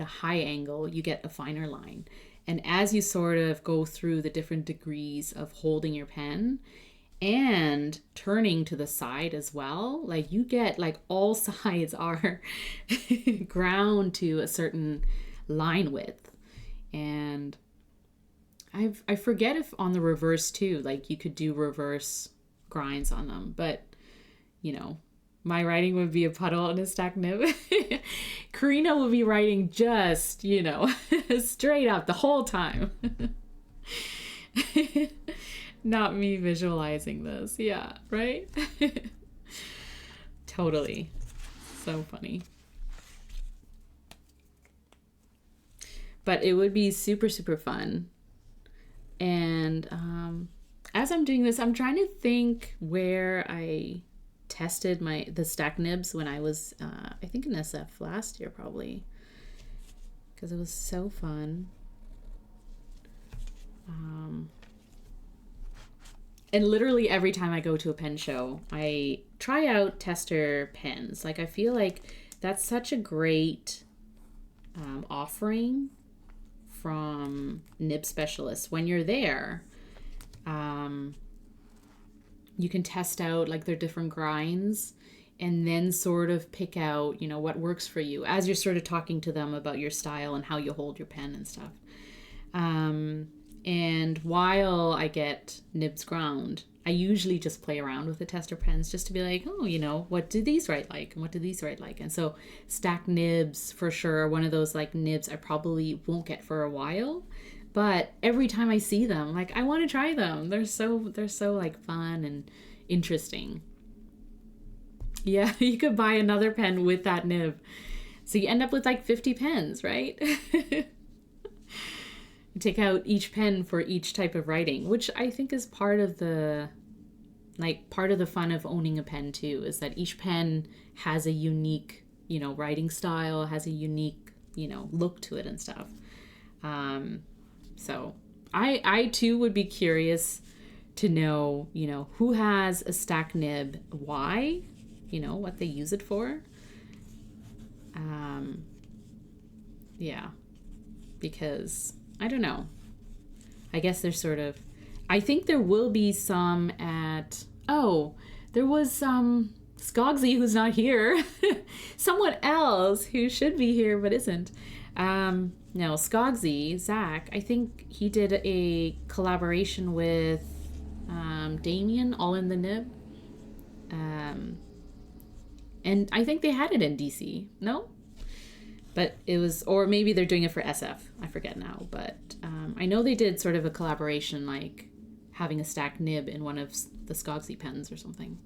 high angle, you get a finer line. And as you sort of go through the different degrees of holding your pen and turning to the side as well, like you get like all sides are ground to a certain line width. And I forget if on the reverse too, like you could do reverse grinds on them, but you know, my writing would be a puddle and a stacked nib. Karina would be writing just, you know, straight up the whole time. Not me visualizing this. Yeah, right? Totally. So funny. But it would be super, super fun. And as I'm doing this, I'm trying to think where I tested the stack nibs when I was, I think in SF last year probably. Because it was so fun. And literally every time I go to a pen show, I try out tester pens. Like, I feel like that's such a great offering from nib specialists. When you're there, you can test out like their different grinds and then sort of pick out, you know, what works for you as you're sort of talking to them about your style and how you hold your pen and stuff. And while I get nibs ground, I usually just play around with the tester pens just to be like, oh, you know, what do these write like? And what do these write like? And so stack nibs for sure. One of those like nibs I probably won't get for a while. But every time I see them, like I want to try them. They're so like fun and interesting. Yeah, you could buy another pen with that nib. So you end up with like 50 pens, right? You take out each pen for each type of writing, which I think is part of the fun of owning a pen too, is that each pen has a unique, you know, writing style, has a unique, you know, look to it and stuff. So I too would be curious to know, you know, who has a stack nib, why, you know, what they use it for. Yeah, because I don't know. I guess there's sort of, I think there will be some at, oh, there was some Skogsy who's not here. Someone else who should be here but isn't. No, Skogsy, Zach, I think he did a collaboration with Damien, all in the nib. And I think they had it in DC, no? But it was, or maybe they're doing it for SF. I forget now. But I know they did sort of a collaboration, like having a stacked nib in one of the Skogsy pens or something.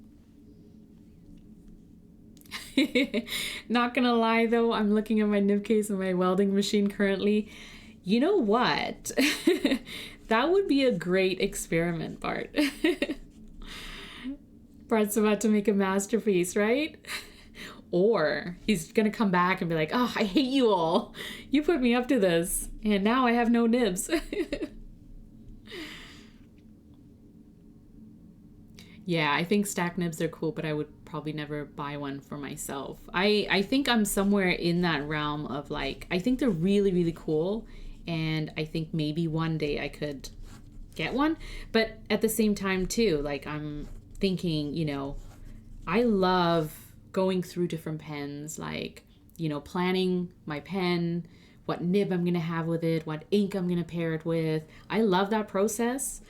Not gonna lie though, I'm looking at my nib case and my welding machine currently. You know what? That would be a great experiment, Bart. Bart's about to make a masterpiece, right? Or he's gonna come back and be like, oh, I hate you all. You put me up to this, and now I have no nibs. Yeah, I think stack nibs are cool, but I would probably never buy one for myself. I think I'm somewhere in that realm of like, I think they're really, really cool, and I think maybe one day I could get one. But at the same time too, like I'm thinking, you know, I love going through different pens, like, you know, planning my pen, what nib I'm going to have with it, what ink I'm going to pair it with. I love that process.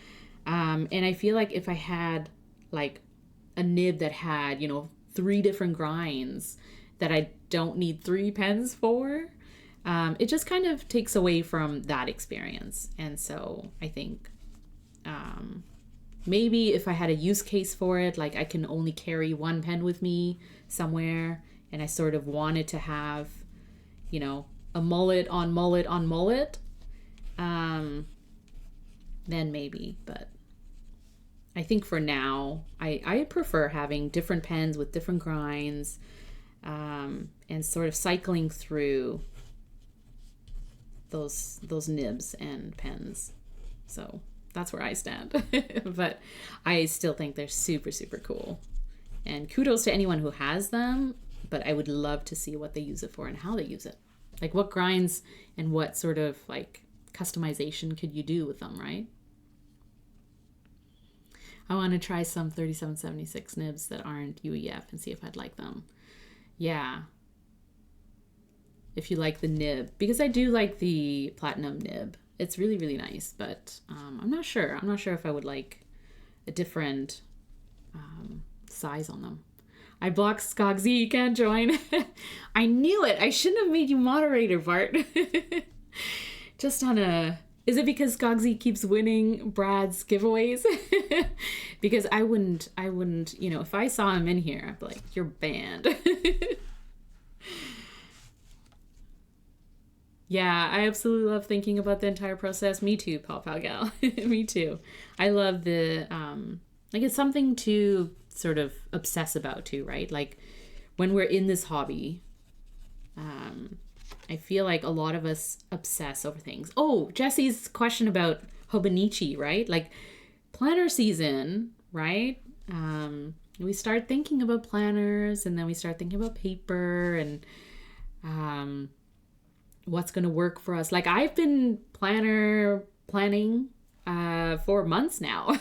And I feel like if I had like a nib that had, you know, 3 different grinds that I don't need 3 pens for, it just kind of takes away from that experience. And so I think maybe if I had a use case for it, like I can only carry 1 pen with me somewhere, and I sort of wanted to have, you know, a mullet on mullet on mullet, then maybe. But I think for now, I prefer having different pens with different grinds, and sort of cycling through those nibs and pens. So that's where I stand. But I still think they're super, super cool. And kudos to anyone who has them, but I would love to see what they use it for and how they use it. Like what grinds and what sort of like customization could you do with them, right? I want to try some 3776 nibs that aren't UEF and see if I'd like them. Yeah. If you like the nib, because I do like the platinum nib. It's really, really nice, but I'm not sure. I'm not sure if I would like a different size on them. I blocked Skogsy, you can't join. I knew it. I shouldn't have made you moderator, Bart. Just on a... Is it because Skogsy keeps winning Brad's giveaways? Because I wouldn't, you know, if I saw him in here, I'd be like, you're banned. Yeah, I absolutely love thinking about the entire process. Me too, Pal Pal Gal. Me too. I love the, like it's something to sort of obsess about too, right? Like when we're in this hobby, I feel like a lot of us obsess over things. Oh, Jesse's question about Hobonichi, right? Like planner season, right? We start thinking about planners, and then we start thinking about paper and what's going to work for us. Like I've been planning for months now.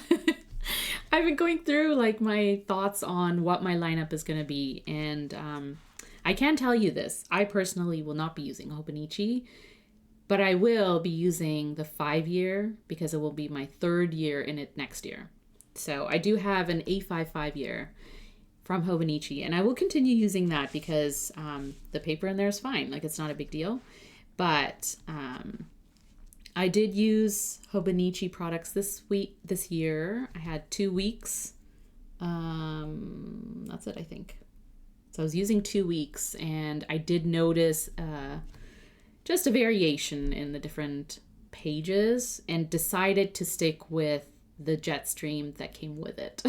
I've been going through like my thoughts on what my lineup is going to be, and I can tell you this. I personally will not be using Hobonichi, but I will be using the 5-year because it will be my 3rd year in it next year. So I do have an A55 year from Hobonichi, and I will continue using that because the paper in there is fine. Like, it's not a big deal. But I did use Hobonichi products this year. I had 2 weeks. That's it, I think. So I was using 2 weeks, and I did notice just a variation in the different pages and decided to stick with the jet stream that came with it.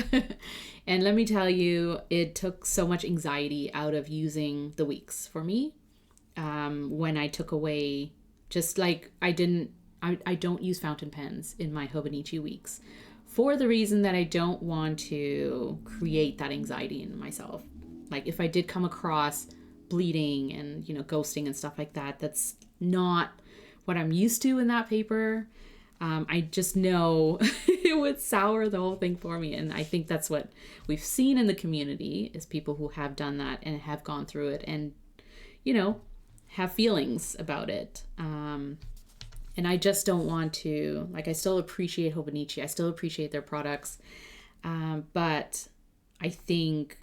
And let me tell you, it took so much anxiety out of using the weeks for me. When I took away, just like I don't use fountain pens in my Hobonichi weeks for the reason that I don't want to create that anxiety in myself. Like, if I did come across bleeding and, ghosting and stuff like that, that's not what I'm used to in that paper. I just know it would sour the whole thing for me. And I think that's what we've seen in the community, is people who have done that and have gone through it and, have feelings about it. And I just don't want to, like, I still appreciate Hobonichi. I still appreciate their products. But I think,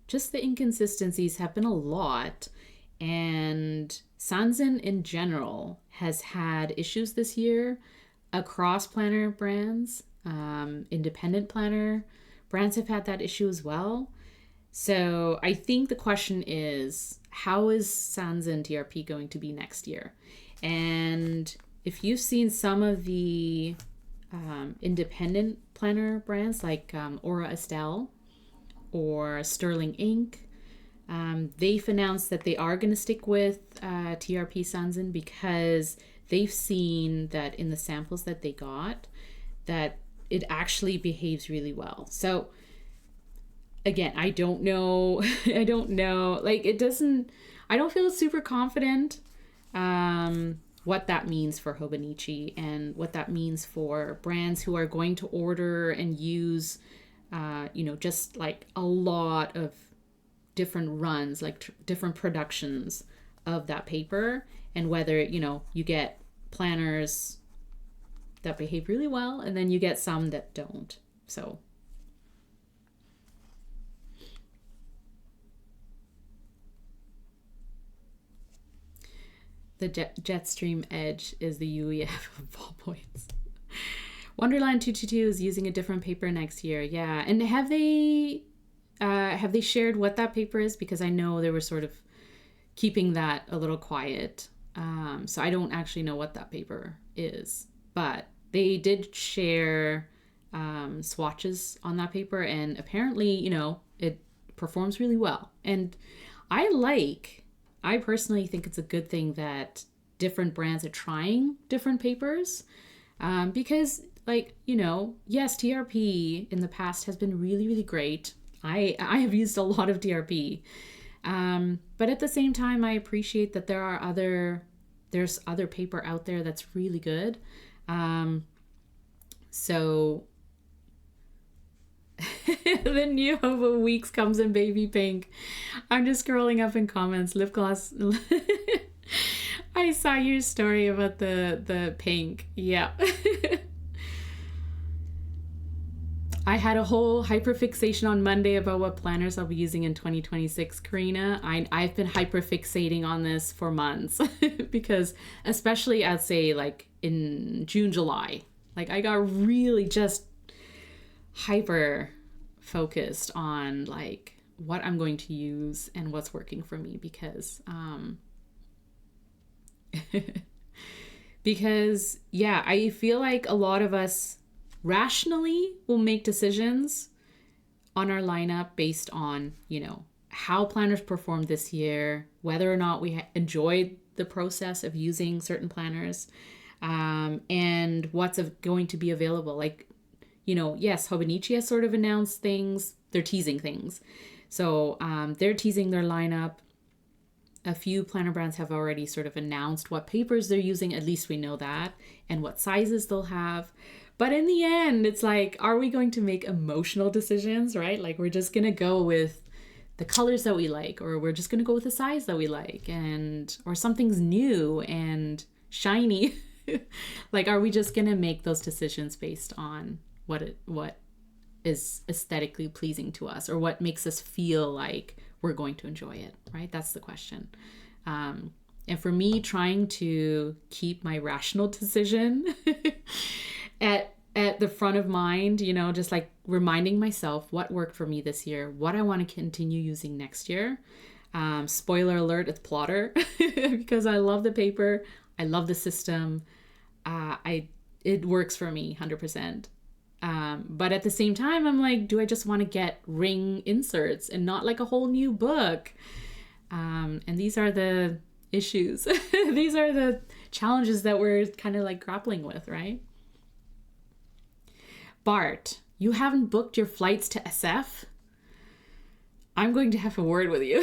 just the inconsistencies have been a lot. And Sanzen in general has had issues this year across planner brands. Independent planner brands have had that issue as well. So I think the question is, how is Sanzen TRP going to be next year? And if you've seen some of the independent planner brands like Aura Estelle or Sterling Ink, they've announced that they are going to stick with TRP Sanzen because they've seen that in the samples that they got, that it actually behaves really well. So again, I don't know. I don't know. Like, I don't feel super confident what that means for Hobonichi and what that means for brands who are going to order and use, just like a lot of different runs, like different productions of that paper, and whether, you get planners that behave really well and then you get some that don't. So the Jetstream Edge is the UEF of ballpoints. Wonderland 222 is using a different paper next year. Yeah, and have they shared what that paper is? Because I know they were sort of keeping that a little quiet. So I don't actually know what that paper is, but they did share swatches on that paper, and apparently, it performs really well. And I personally think it's a good thing that different brands are trying different papers, because, like, yes, TRP in the past has been really, really great. I have used a lot of TRP, but at the same time, I appreciate that there's other paper out there that's really good. So the new Hobo Weeks comes in baby pink. I'm just scrolling up in comments. Lip gloss. I saw your story about the pink. Yeah. I had a whole hyperfixation on Monday about what planners I'll be using in 2026, Karina. I've been hyperfixating on this for months because, especially I'd say like in June, July, like I got really just hyper focused on like what I'm going to use and what's working for me, because yeah, I feel like a lot of us rationally will make decisions on our lineup based on, how planners performed this year, whether or not we enjoyed the process of using certain planners, and what's going to be available. Like, yes, Hobonichi has sort of announced things. They're teasing things. So they're teasing their lineup. A few planner brands have already sort of announced what papers they're using. At least we know that, and what sizes they'll have. But in the end, it's like, are we going to make emotional decisions, right? Like, we're just going to go with the colors that we like, or we're just going to go with the size that we like, or something's new and shiny. Like, are we just going to make those decisions based on what is aesthetically pleasing to us, or what makes us feel like we're going to enjoy it, right? That's the question. And for me, trying to keep my rational decision at the front of mind, you know, just like reminding myself what worked for me this year, what I want to continue using next year. Spoiler alert, it's Plotter because I love the paper. I love the system. It works for me 100%. But at the same time, I'm like, do I just want to get ring inserts and not like a whole new book? And these are the issues. These are the challenges that we're kind of like grappling with, right? Bart, you haven't booked your flights to SF? I'm going to have a word with you.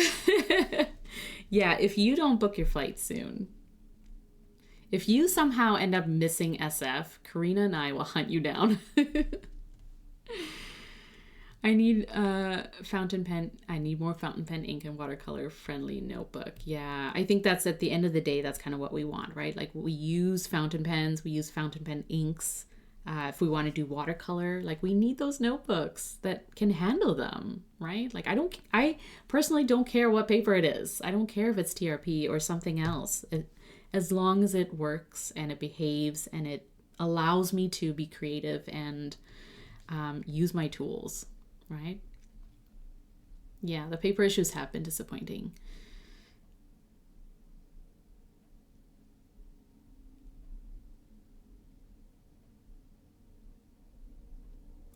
Yeah, if you don't book your flights soon, if you somehow end up missing SF, Karina and I will hunt you down. I need fountain pen. I need more fountain pen ink and watercolor friendly notebook. Yeah, I think that's at the end of the day, that's kind of what we want, right? Like we use fountain pens, we use fountain pen inks. If we want to do watercolor, like we need those notebooks that can handle them, right? Like I personally don't care what paper it is. I don't care if it's TRP or something else. As long as it works and it behaves and it allows me to be creative and use my tools, right? Yeah, the paper issues have been disappointing.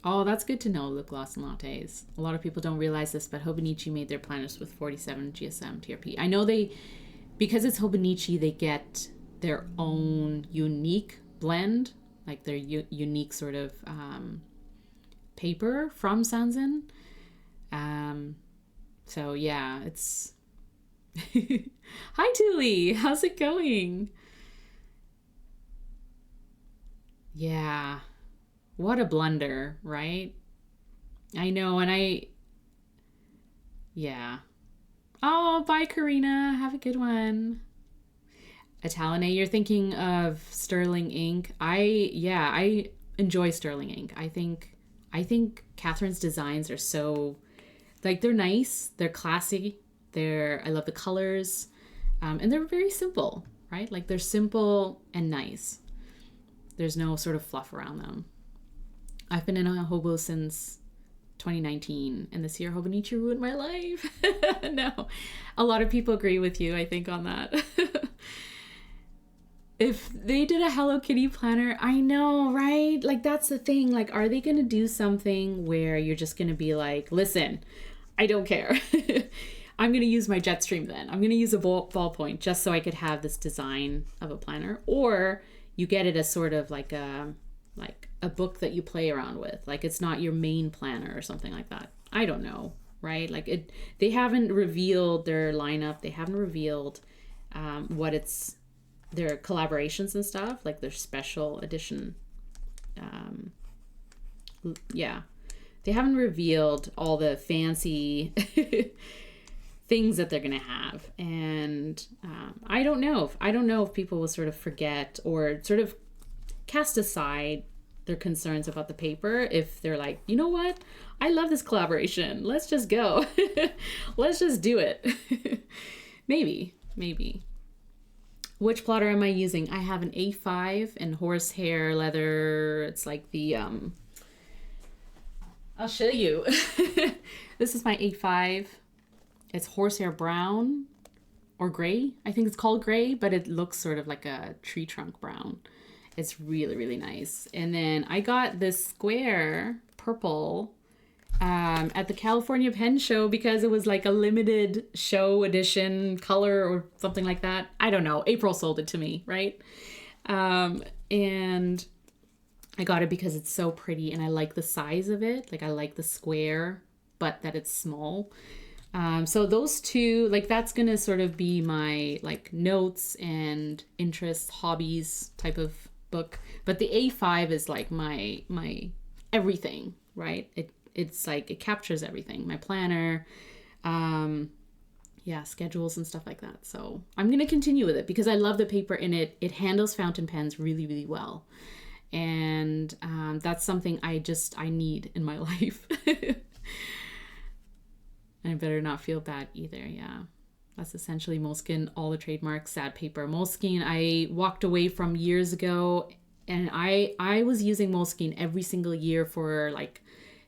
Oh, that's good to know, lip gloss and lattes. A lot of people don't realize this, but Hobonichi made their planners with 47 GSM TRP. I know because it's Hobonichi, they get their own unique blend, like their unique sort of paper from Sanzen. So yeah, it's... Hi, Tuli! How's it going? Yeah. What a blunder, right? I know, and yeah. Oh, bye, Karina. Have a good one. Italene, you're thinking of sterling ink. I enjoy sterling ink. I think Catherine's designs are so, like, they're nice, they're classy, I love the colors, and they're very simple, right? Like, they're simple and nice. There's no sort of fluff around them. I've been in a hobo since 2019, and this year Hobonichi ruined my life. No, a lot of people agree with you, I think, on that. If they did a Hello Kitty planner, I know, right? Like, that's the thing. Like, are they going to do something where you're just going to be like, listen, I don't care. I'm going to use my Jetstream then. I'm going to use a ballpoint just so I could have this design of a planner. Or you get it as sort of like a book that you play around with. Like, it's not your main planner or something like that. I don't know, right? Like, they haven't revealed their lineup. They haven't revealed their collaborations and stuff, like their special edition. Yeah, they haven't revealed all the fancy things that they're gonna have, and I don't know if people will sort of forget or sort of cast aside their concerns about the paper if they're like, you know what, I love this collaboration, let's just go. Let's just do it. maybe Which plotter am I using? I have an A5 and horsehair leather. It's like the I'll show you. This is my A5. It's horsehair brown or gray. I think it's called gray, but it looks sort of like a tree trunk brown. It's really, really nice. And then I got this square purple at the California Pen Show because it was like a limited show edition color or something like that. I don't know. April sold it to me, right? And I got it because it's so pretty and I like the size of it. Like, I like the square, but that it's small. So those two, like, that's gonna sort of be my like notes and interests, hobbies type of book. But the A5 is like my everything, right? It's like, it captures everything. My planner, schedules and stuff like that. So I'm going to continue with it because I love the paper in it. It handles fountain pens really, really well. And that's something I need in my life. I better not feel bad either. Yeah. That's essentially Moleskine, all the trademarks, sad paper. Moleskine, I walked away from years ago, and I was using Moleskine every single year for like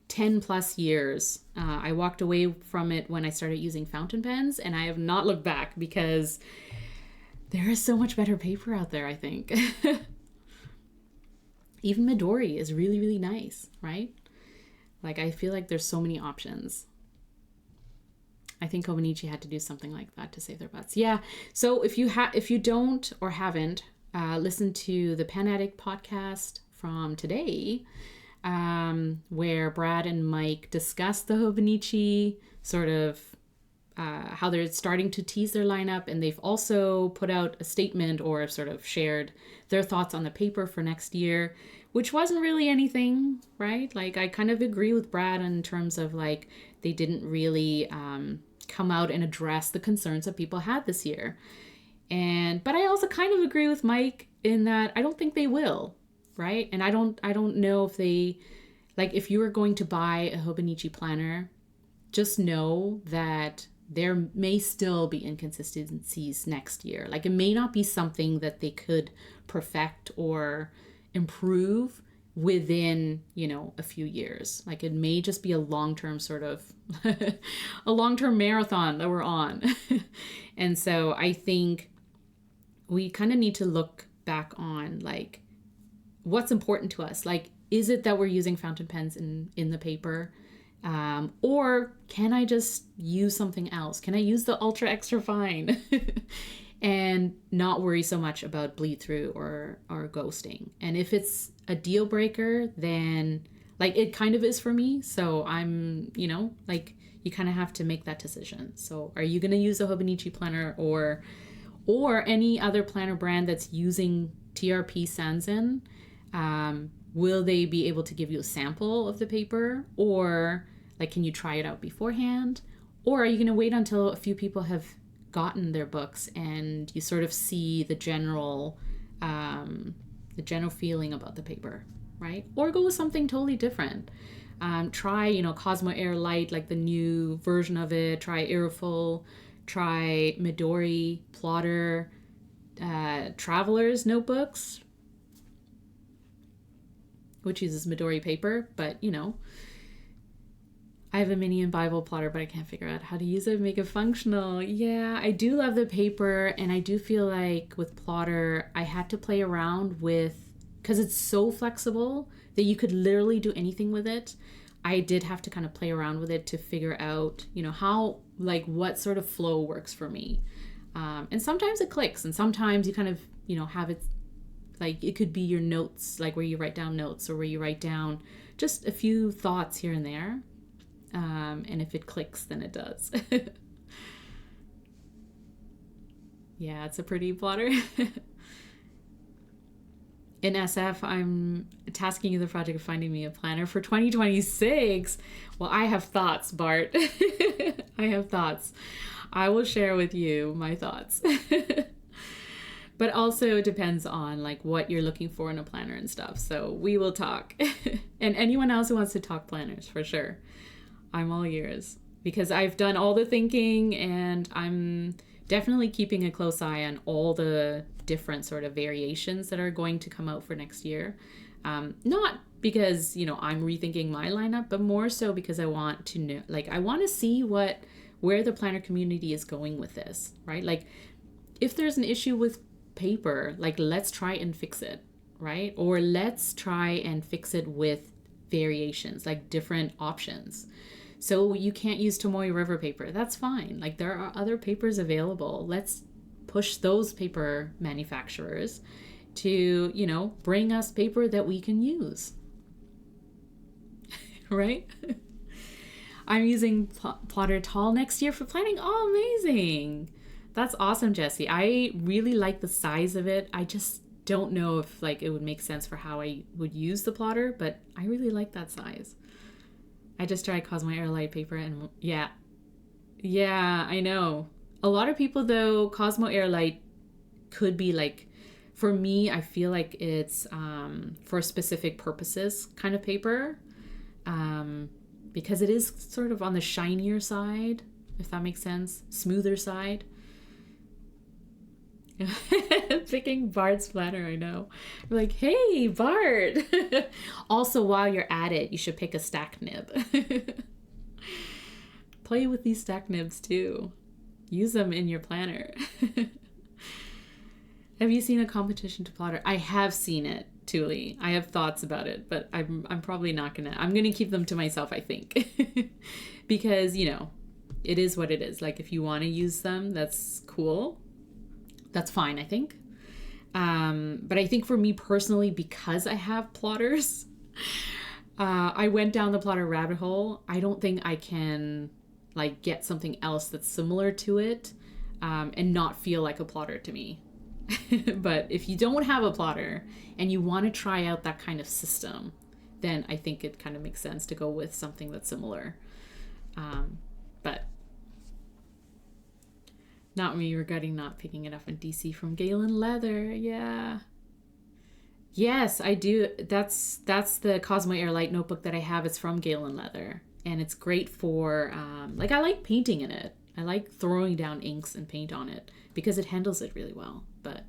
10 plus years. I walked away from it when I started using fountain pens, and I have not looked back because there is so much better paper out there, I think. Even Midori is really, really nice, right? Like, I feel like there's so many options. I think Hobonichi had to do something like that to save their butts. Yeah. So if you don't or haven't listened to the Pen Addict podcast from today, where Brad and Mike discussed the Hobonichi, sort of how they're starting to tease their lineup, and they've also put out a statement or sort of shared their thoughts on the paper for next year, which wasn't really anything, right? Like, I kind of agree with Brad in terms of like they didn't really come out and address the concerns that people had this year. But I also kind of agree with Mike in that I don't think they will, right? And I don't know if they, like, if you were going to buy a Hobonichi planner, just know that there may still be inconsistencies next year. Like, it may not be something that they could perfect or improve within, a few years. Like, it may just be a long-term sort of a long-term marathon that we're on. And so I think we kind of need to look back on like what's important to us. Like, is it that we're using fountain pens in the paper? Or can I just use something else? Can I use the ultra extra fine and not worry so much about bleed through or ghosting? And if it's a deal breaker, then like it kind of is for me. So I'm, like you kind of have to make that decision. So are you going to use a Hobonichi planner or any other planner brand that's using TRP Sanzen? Will they be able to give you a sample of the paper, or like, can you try it out beforehand? Or are you going to wait until a few people have gotten their books and you sort of see the general feeling about the paper, right? Or go with something totally different. Try, Cosmo Air Light, like the new version of it. Try Aeroful. Try Midori, Plotter, Traveler's Notebooks, which uses Midori paper, but I have a mini and Bible plotter, but I can't figure out how to use it, make it functional. Yeah, I do love the paper, and I do feel like with plotter, I had to play around with, because it's so flexible that you could literally do anything with it. I did have to kind of play around with it to figure out, how, like, what sort of flow works for me. And sometimes it clicks, and sometimes you kind of, have it, like, it could be your notes, like where you write down notes or where you write down just a few thoughts here and there. And if it clicks, then it does. Yeah, it's a pretty plotter. In SF, I'm tasking you the project of finding me a planner for 2026. Well, I have thoughts, Bart. I have thoughts. I will share with you my thoughts. But also it depends on like what you're looking for in a planner and stuff. So we will talk. And anyone else who wants to talk planners, for sure. I'm all ears because I've done all the thinking, and I'm definitely keeping a close eye on all the different sort of variations that are going to come out for next year. Not because, I'm rethinking my lineup, but more so because I want to know, like, I want to see where the planner community is going with this, right? Like, if there's an issue with paper, like, let's try and fix it, right? Or let's try and fix it with variations, like different options. So you can't use Tomoe River paper. That's fine. Like, there are other papers available. Let's push those paper manufacturers to, bring us paper that we can use. Right? I'm using Plotter Tall next year for planning. Oh, amazing. That's awesome, Jessie. I really like the size of it. I just don't know if like it would make sense for how I would use the plotter, but I really like that size. I just tried Cosmo Air Light paper and yeah, I know. A lot of people though, Cosmo Air Light could be like for me, I feel like it's for specific purposes kind of paper, because it is sort of on the shinier side, if that makes sense, smoother side. Picking Bart's planner, I know. We're like, hey, Bart. Also, while you're at it, you should pick a stack nib. Play with these stack nibs too. Use them in your planner. Have you seen a competition to plotter? I have seen it, Tuli. I have thoughts about it, but I'm probably not gonna. I'm gonna keep them to myself, I think, because it is what it is. Like, if you want to use them, that's cool. That's fine, I think. But I think for me personally, because I have plotters, I went down the plotter rabbit hole. I don't think I can like get something else that's similar to it and not feel like a plotter to me. But if you don't have a plotter and you want to try out that kind of system, then I think it kind of makes sense to go with something that's similar. But not me regretting not picking it up in DC from Galen Leather. Yeah. Yes, I do. That's the Cosmo Air Light notebook that I have. It's from Galen Leather. And it's great for, I like painting in it. I like throwing down inks and paint on it because it handles it really well. But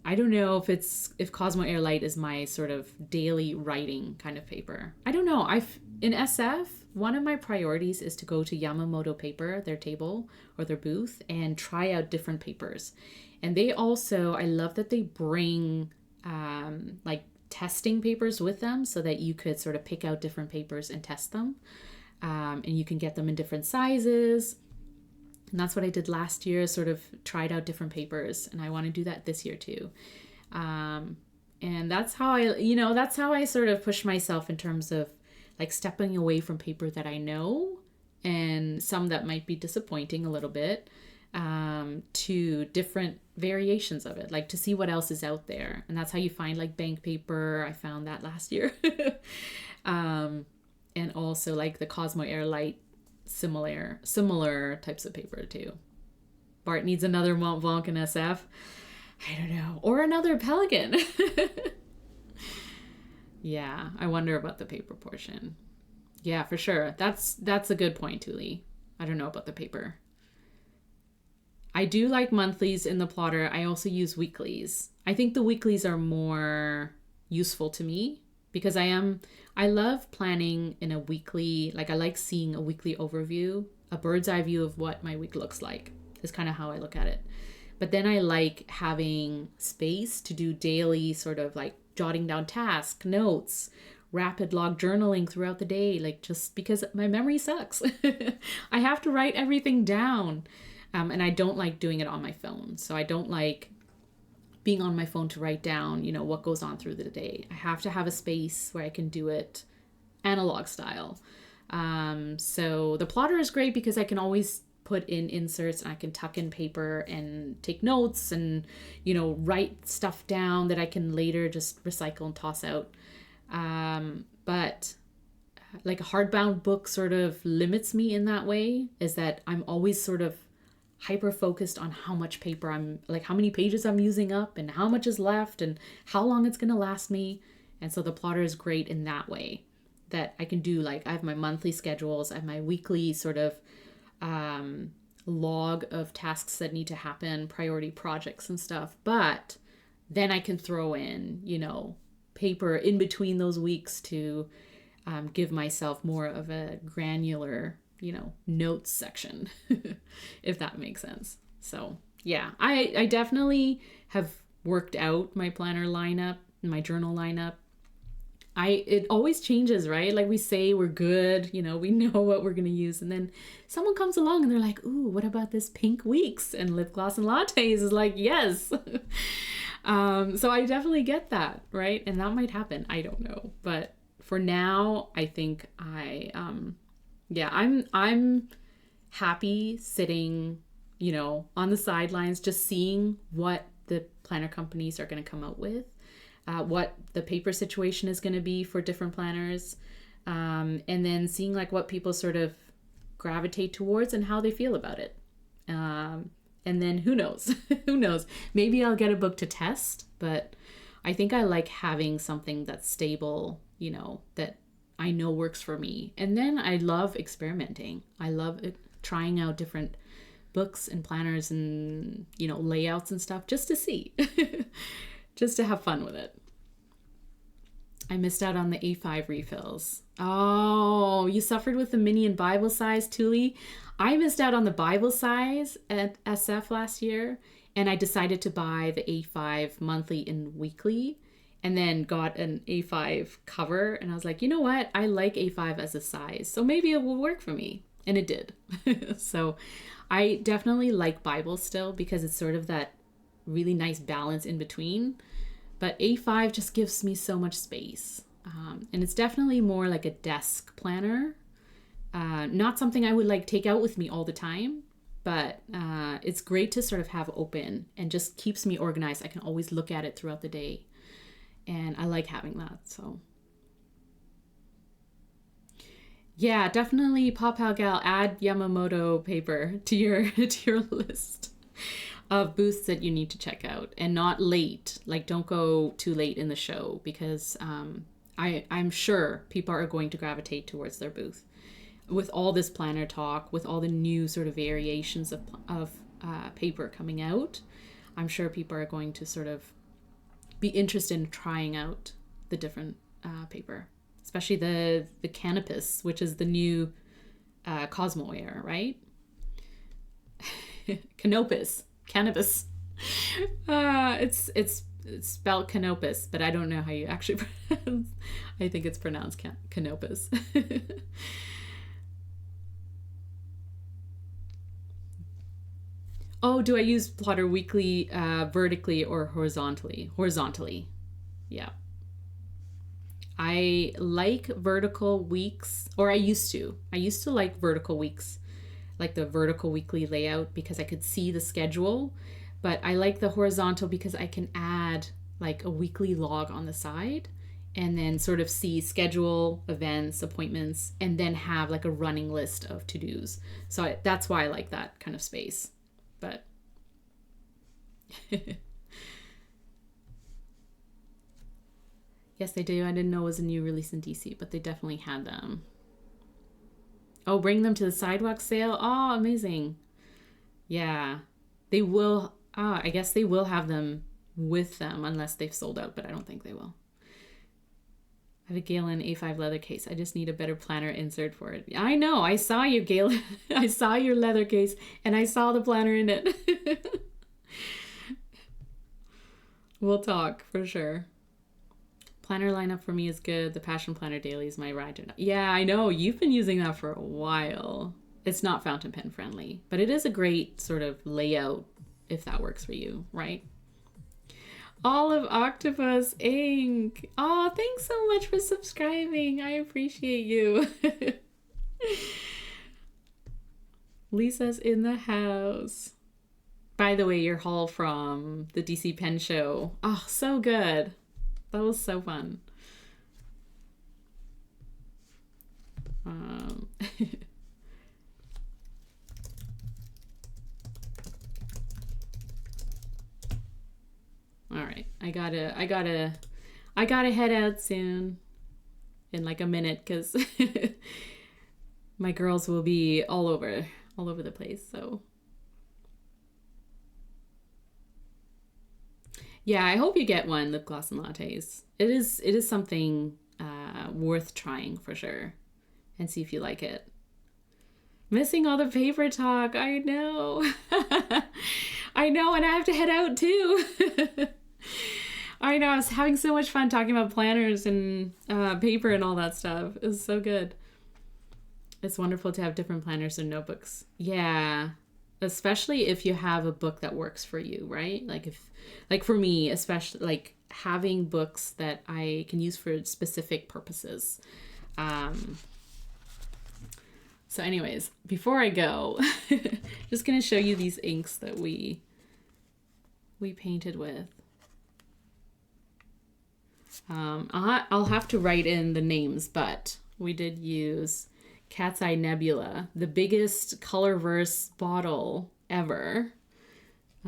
I don't know if Cosmo Air Light is my sort of daily writing kind of paper. I don't know. In SF, one of my priorities is to go to Yamamoto Paper, their table or their booth, and try out different papers. And they also, I love that they bring testing papers with them so that you could sort of pick out different papers and test them. And you can get them in different sizes. And that's what I did last year, sort of tried out different papers. And I want to do that this year too. And that's how I sort of push myself in terms of like stepping away from paper that I know and some that might be disappointing a little bit, to different variations of it, like to see what else is out there. And that's how you find like bank paper. I found that last year. And also like the Cosmo Air Light, similar types of paper too. Bart needs another Mont Blanc in SF. I don't know. Or another Pelican. Yeah, I wonder about the paper portion. Yeah, for sure. That's a good point, Tuli. I don't know about the paper. I do like monthlies in the plotter. I also use weeklies. I think the weeklies are more useful to me because I love planning in a weekly, like I like seeing a weekly overview, a bird's eye view of what my week looks like is kind of how I look at it. But then I like having space to do daily sort of like jotting down task notes, rapid log journaling throughout the day, like just because my memory sucks. I have to write everything down. And I don't like doing it on my phone. So I don't like being on my phone to write down, what goes on through the day. I have to have a space where I can do it analog style. So the plotter is great because I can always put in inserts and I can tuck in paper and take notes and, write stuff down that I can later just recycle and toss out. But like a hardbound book sort of limits me in that way, is that I'm always sort of hyper focused on how much paper how many pages I'm using up and how much is left and how long it's going to last me. And so the plotter is great in that way, that I can do I have my monthly schedules, I have my weekly sort of log of tasks that need to happen, priority projects and stuff. But then I can throw in, paper in between those weeks to give myself more of a granular notes section, if that makes sense. So yeah, I definitely have worked out my planner lineup, my journal lineup. It always changes, right? Like we say we're good, we know what we're going to use. And then someone comes along and they're like, ooh, what about this pink weeks? And lip gloss and lattes is like, yes. So I definitely get that, right? And that might happen. I don't know. But for now, I think I'm happy sitting, on the sidelines, just seeing what the planner companies are going to come out with, what the paper situation is going to be for different planners, and then seeing what people sort of gravitate towards and how they feel about it. And then who knows? Who knows? Maybe I'll get a book to test, but I think I like having something that's stable, you know, that I know works for me. And then I love experimenting. I love trying out different books and planners and, you know, layouts and stuff just to see, just to have fun with it. I missed out on the A5 refills. Oh, you suffered with the mini and Bible size, Thule. I missed out on the Bible size at SF last year, and I decided to buy the A5 monthly and weekly, and then got an A5 cover, and I was like, you know what? I like A5 as a size, so maybe it will work for me. And it did. So I definitely like Bible still because it's sort of that really nice balance in between. But A5 just gives me so much space. And it's definitely more like a desk planner. Not something I would like take out with me all the time, but it's great to sort of have open and just keeps me organized. I can always look at it throughout the day. And I like having that, so. Yeah, definitely Pop Pal Gal, add Yamamoto paper to your list of booths that you need to check out, and not late. Like, don't go too late in the show because I'm sure people are going to gravitate towards their booth. With all this planner talk, with all the new sort of variations of paper coming out, I'm sure people are going to sort of be interested in trying out the different paper, especially the Canopus, which is the new Cosmo Air, right? Canopus. Cannabis. It's spelled Canopus, but I don't know how you actually pronounce. I think it's pronounced Canopus. Oh, do I use Plotter weekly vertically or horizontally? Horizontally. Yeah. I like vertical weeks, or I used to like vertical weeks, like the vertical weekly layout, because I could see the schedule. But I like the horizontal because I can add like a weekly log on the side and then sort of see schedule, events, appointments, and then have like a running list of to-dos. So that's why I like that kind of space. But yes, they do. I didn't know it was a new release in DC, but they definitely had them. Oh, bring them to the sidewalk sale. Oh, amazing. Yeah, they will. I guess they will have them with them unless they've sold out, but I don't think they will. I have a Galen A5 leather case. I just need a better planner insert for it. I know. I saw you, Galen. I saw your leather case and I saw the planner in it. We'll talk for sure. Planner lineup for me is good. The Passion Planner Daily is my ride. Yeah, I know. You've been using that for a while. It's not fountain pen friendly, but it is a great sort of layout if that works for you, right? Olive Octopus Inc. Oh, thanks so much for subscribing. I appreciate you. Lisa's in the house. By the way, your haul from the DC Pen Show. Oh, so good. That was so fun. All right, I gotta head out soon in like a minute because my girls will be all over the place. So yeah, I hope you get one, lip gloss and lattes. It is something worth trying for sure, and see if you like it. Missing all the paper talk. I know. I know, and I have to head out too. I know, I was having so much fun talking about planners and paper and all that stuff. It was so good. It's wonderful to have different planners and notebooks. Yeah, especially if you have a book that works for you, right? Like for me, especially like having books that I can use for specific purposes. So anyways, before I go, just going to show you these inks that we painted with. I'll have to write in the names, but we did use Cat's Eye Nebula, the biggest Colorverse bottle ever.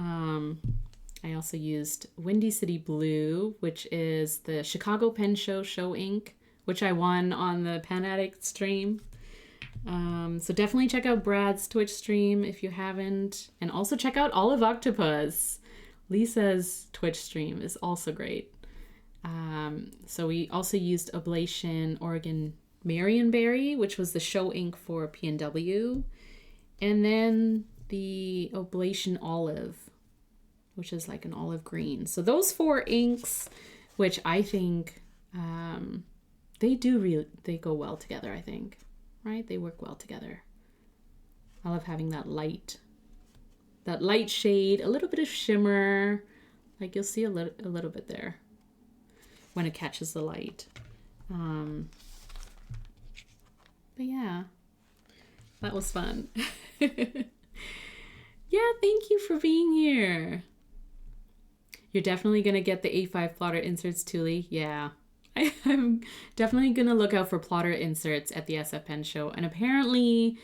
I also used Windy City Blue, which is the Chicago Pen Show ink, which I won on the Pen Addict stream. So definitely check out Brad's Twitch stream if you haven't. And also check out Olive Octopus. Lisa's Twitch stream is also great. So we also used Oblation Orgeon Marionberry, which was the show ink for PNW. And then the Oblation Olive, which is like an olive green. So those 4 inks, which I think they go well together, I think. Right? They work well together. I love having that light shade, a little bit of shimmer. Like you'll see a little bit there when it catches the light. But yeah, that was fun. Yeah, thank you for being here. You're definitely going to get the A5 plotter inserts, Thule. Yeah. I'm definitely going to look out for plotter inserts at the SF Pen Show. And apparently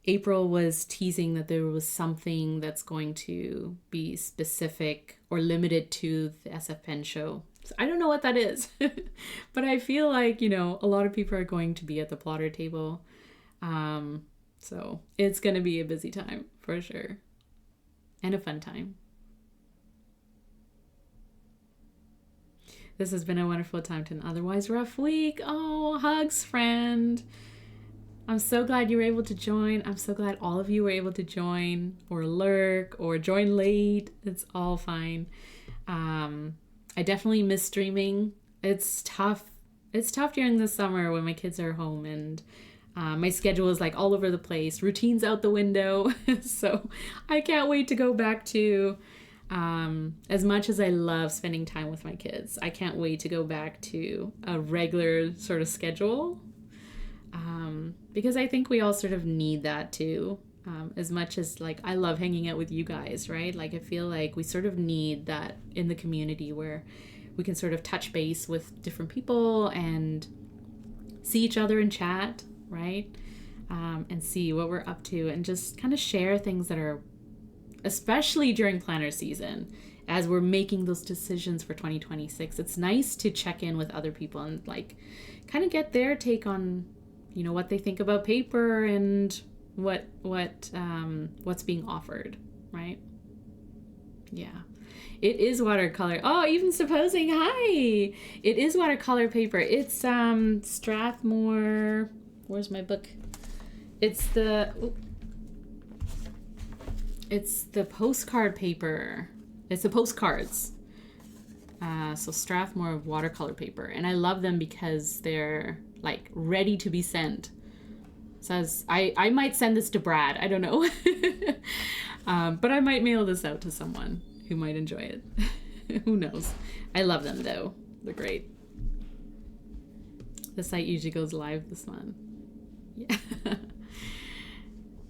April was teasing that there was something that's going to be specific or limited to the SF Pen Show. So I don't know what that is, but I feel like, a lot of people are going to be at the plotter table. So it's going to be a busy time for sure. And a fun time. This has been a wonderful time to an otherwise rough week. Oh, hugs, friend. I'm so glad you were able to join. I'm so glad all of you were able to join or lurk or join late. It's all fine. I definitely miss streaming. It's tough. It's tough during the summer when my kids are home and my schedule is like all over the place. Routine's out the window. So I can't wait to go back to... as much as I love spending time with my kids, I can't wait to go back to a regular sort of schedule, because I think we all sort of need that too. As much as like I love hanging out with you guys, right? Like I feel like we sort of need that in the community where we can sort of touch base with different people and see each other and chat, right? And see what we're up to and just kind of share things that are, especially during planner season, as we're making those decisions for 2026, it's nice to check in with other people and like kind of get their take on, what they think about paper and what's being offered, right? Yeah. It is watercolor. Oh, even supposing, hi! It is watercolor paper. It's Strathmore, where's my book? It's the postcard paper. It's the postcards. So Strathmore watercolor paper. And I love them because they're like ready to be sent. Says I might send this to Brad. I don't know. But I might mail this out to someone who might enjoy it. Who knows? I love them though. They're great. The site usually goes live this month. Yeah.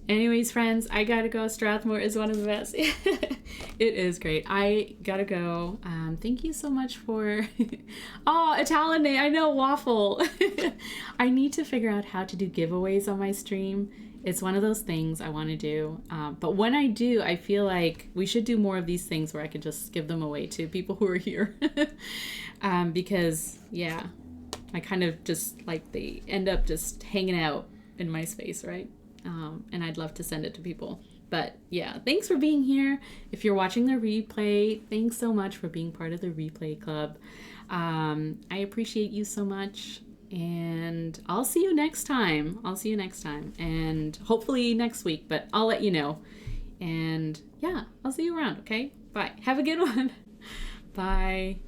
Anyways, friends, I gotta go. Strathmore is one of the best. It is great. I gotta go. Thank you so much for... Oh, Italian, I know, waffle. I need to figure out how to do giveaways on my stream. It's one of those things I want to do. But when I do, I feel like we should do more of these things where I can just give them away to people who are here. Because, yeah, I kind of just like they end up just hanging out in my space, right? And I'd love to send it to people. But yeah, thanks for being here. If you're watching the replay, thanks so much for being part of the replay club. I appreciate you so much. And I'll see you next time. And hopefully next week, but I'll let you know. And yeah, I'll see you around, okay? Bye. Have a good one. Bye.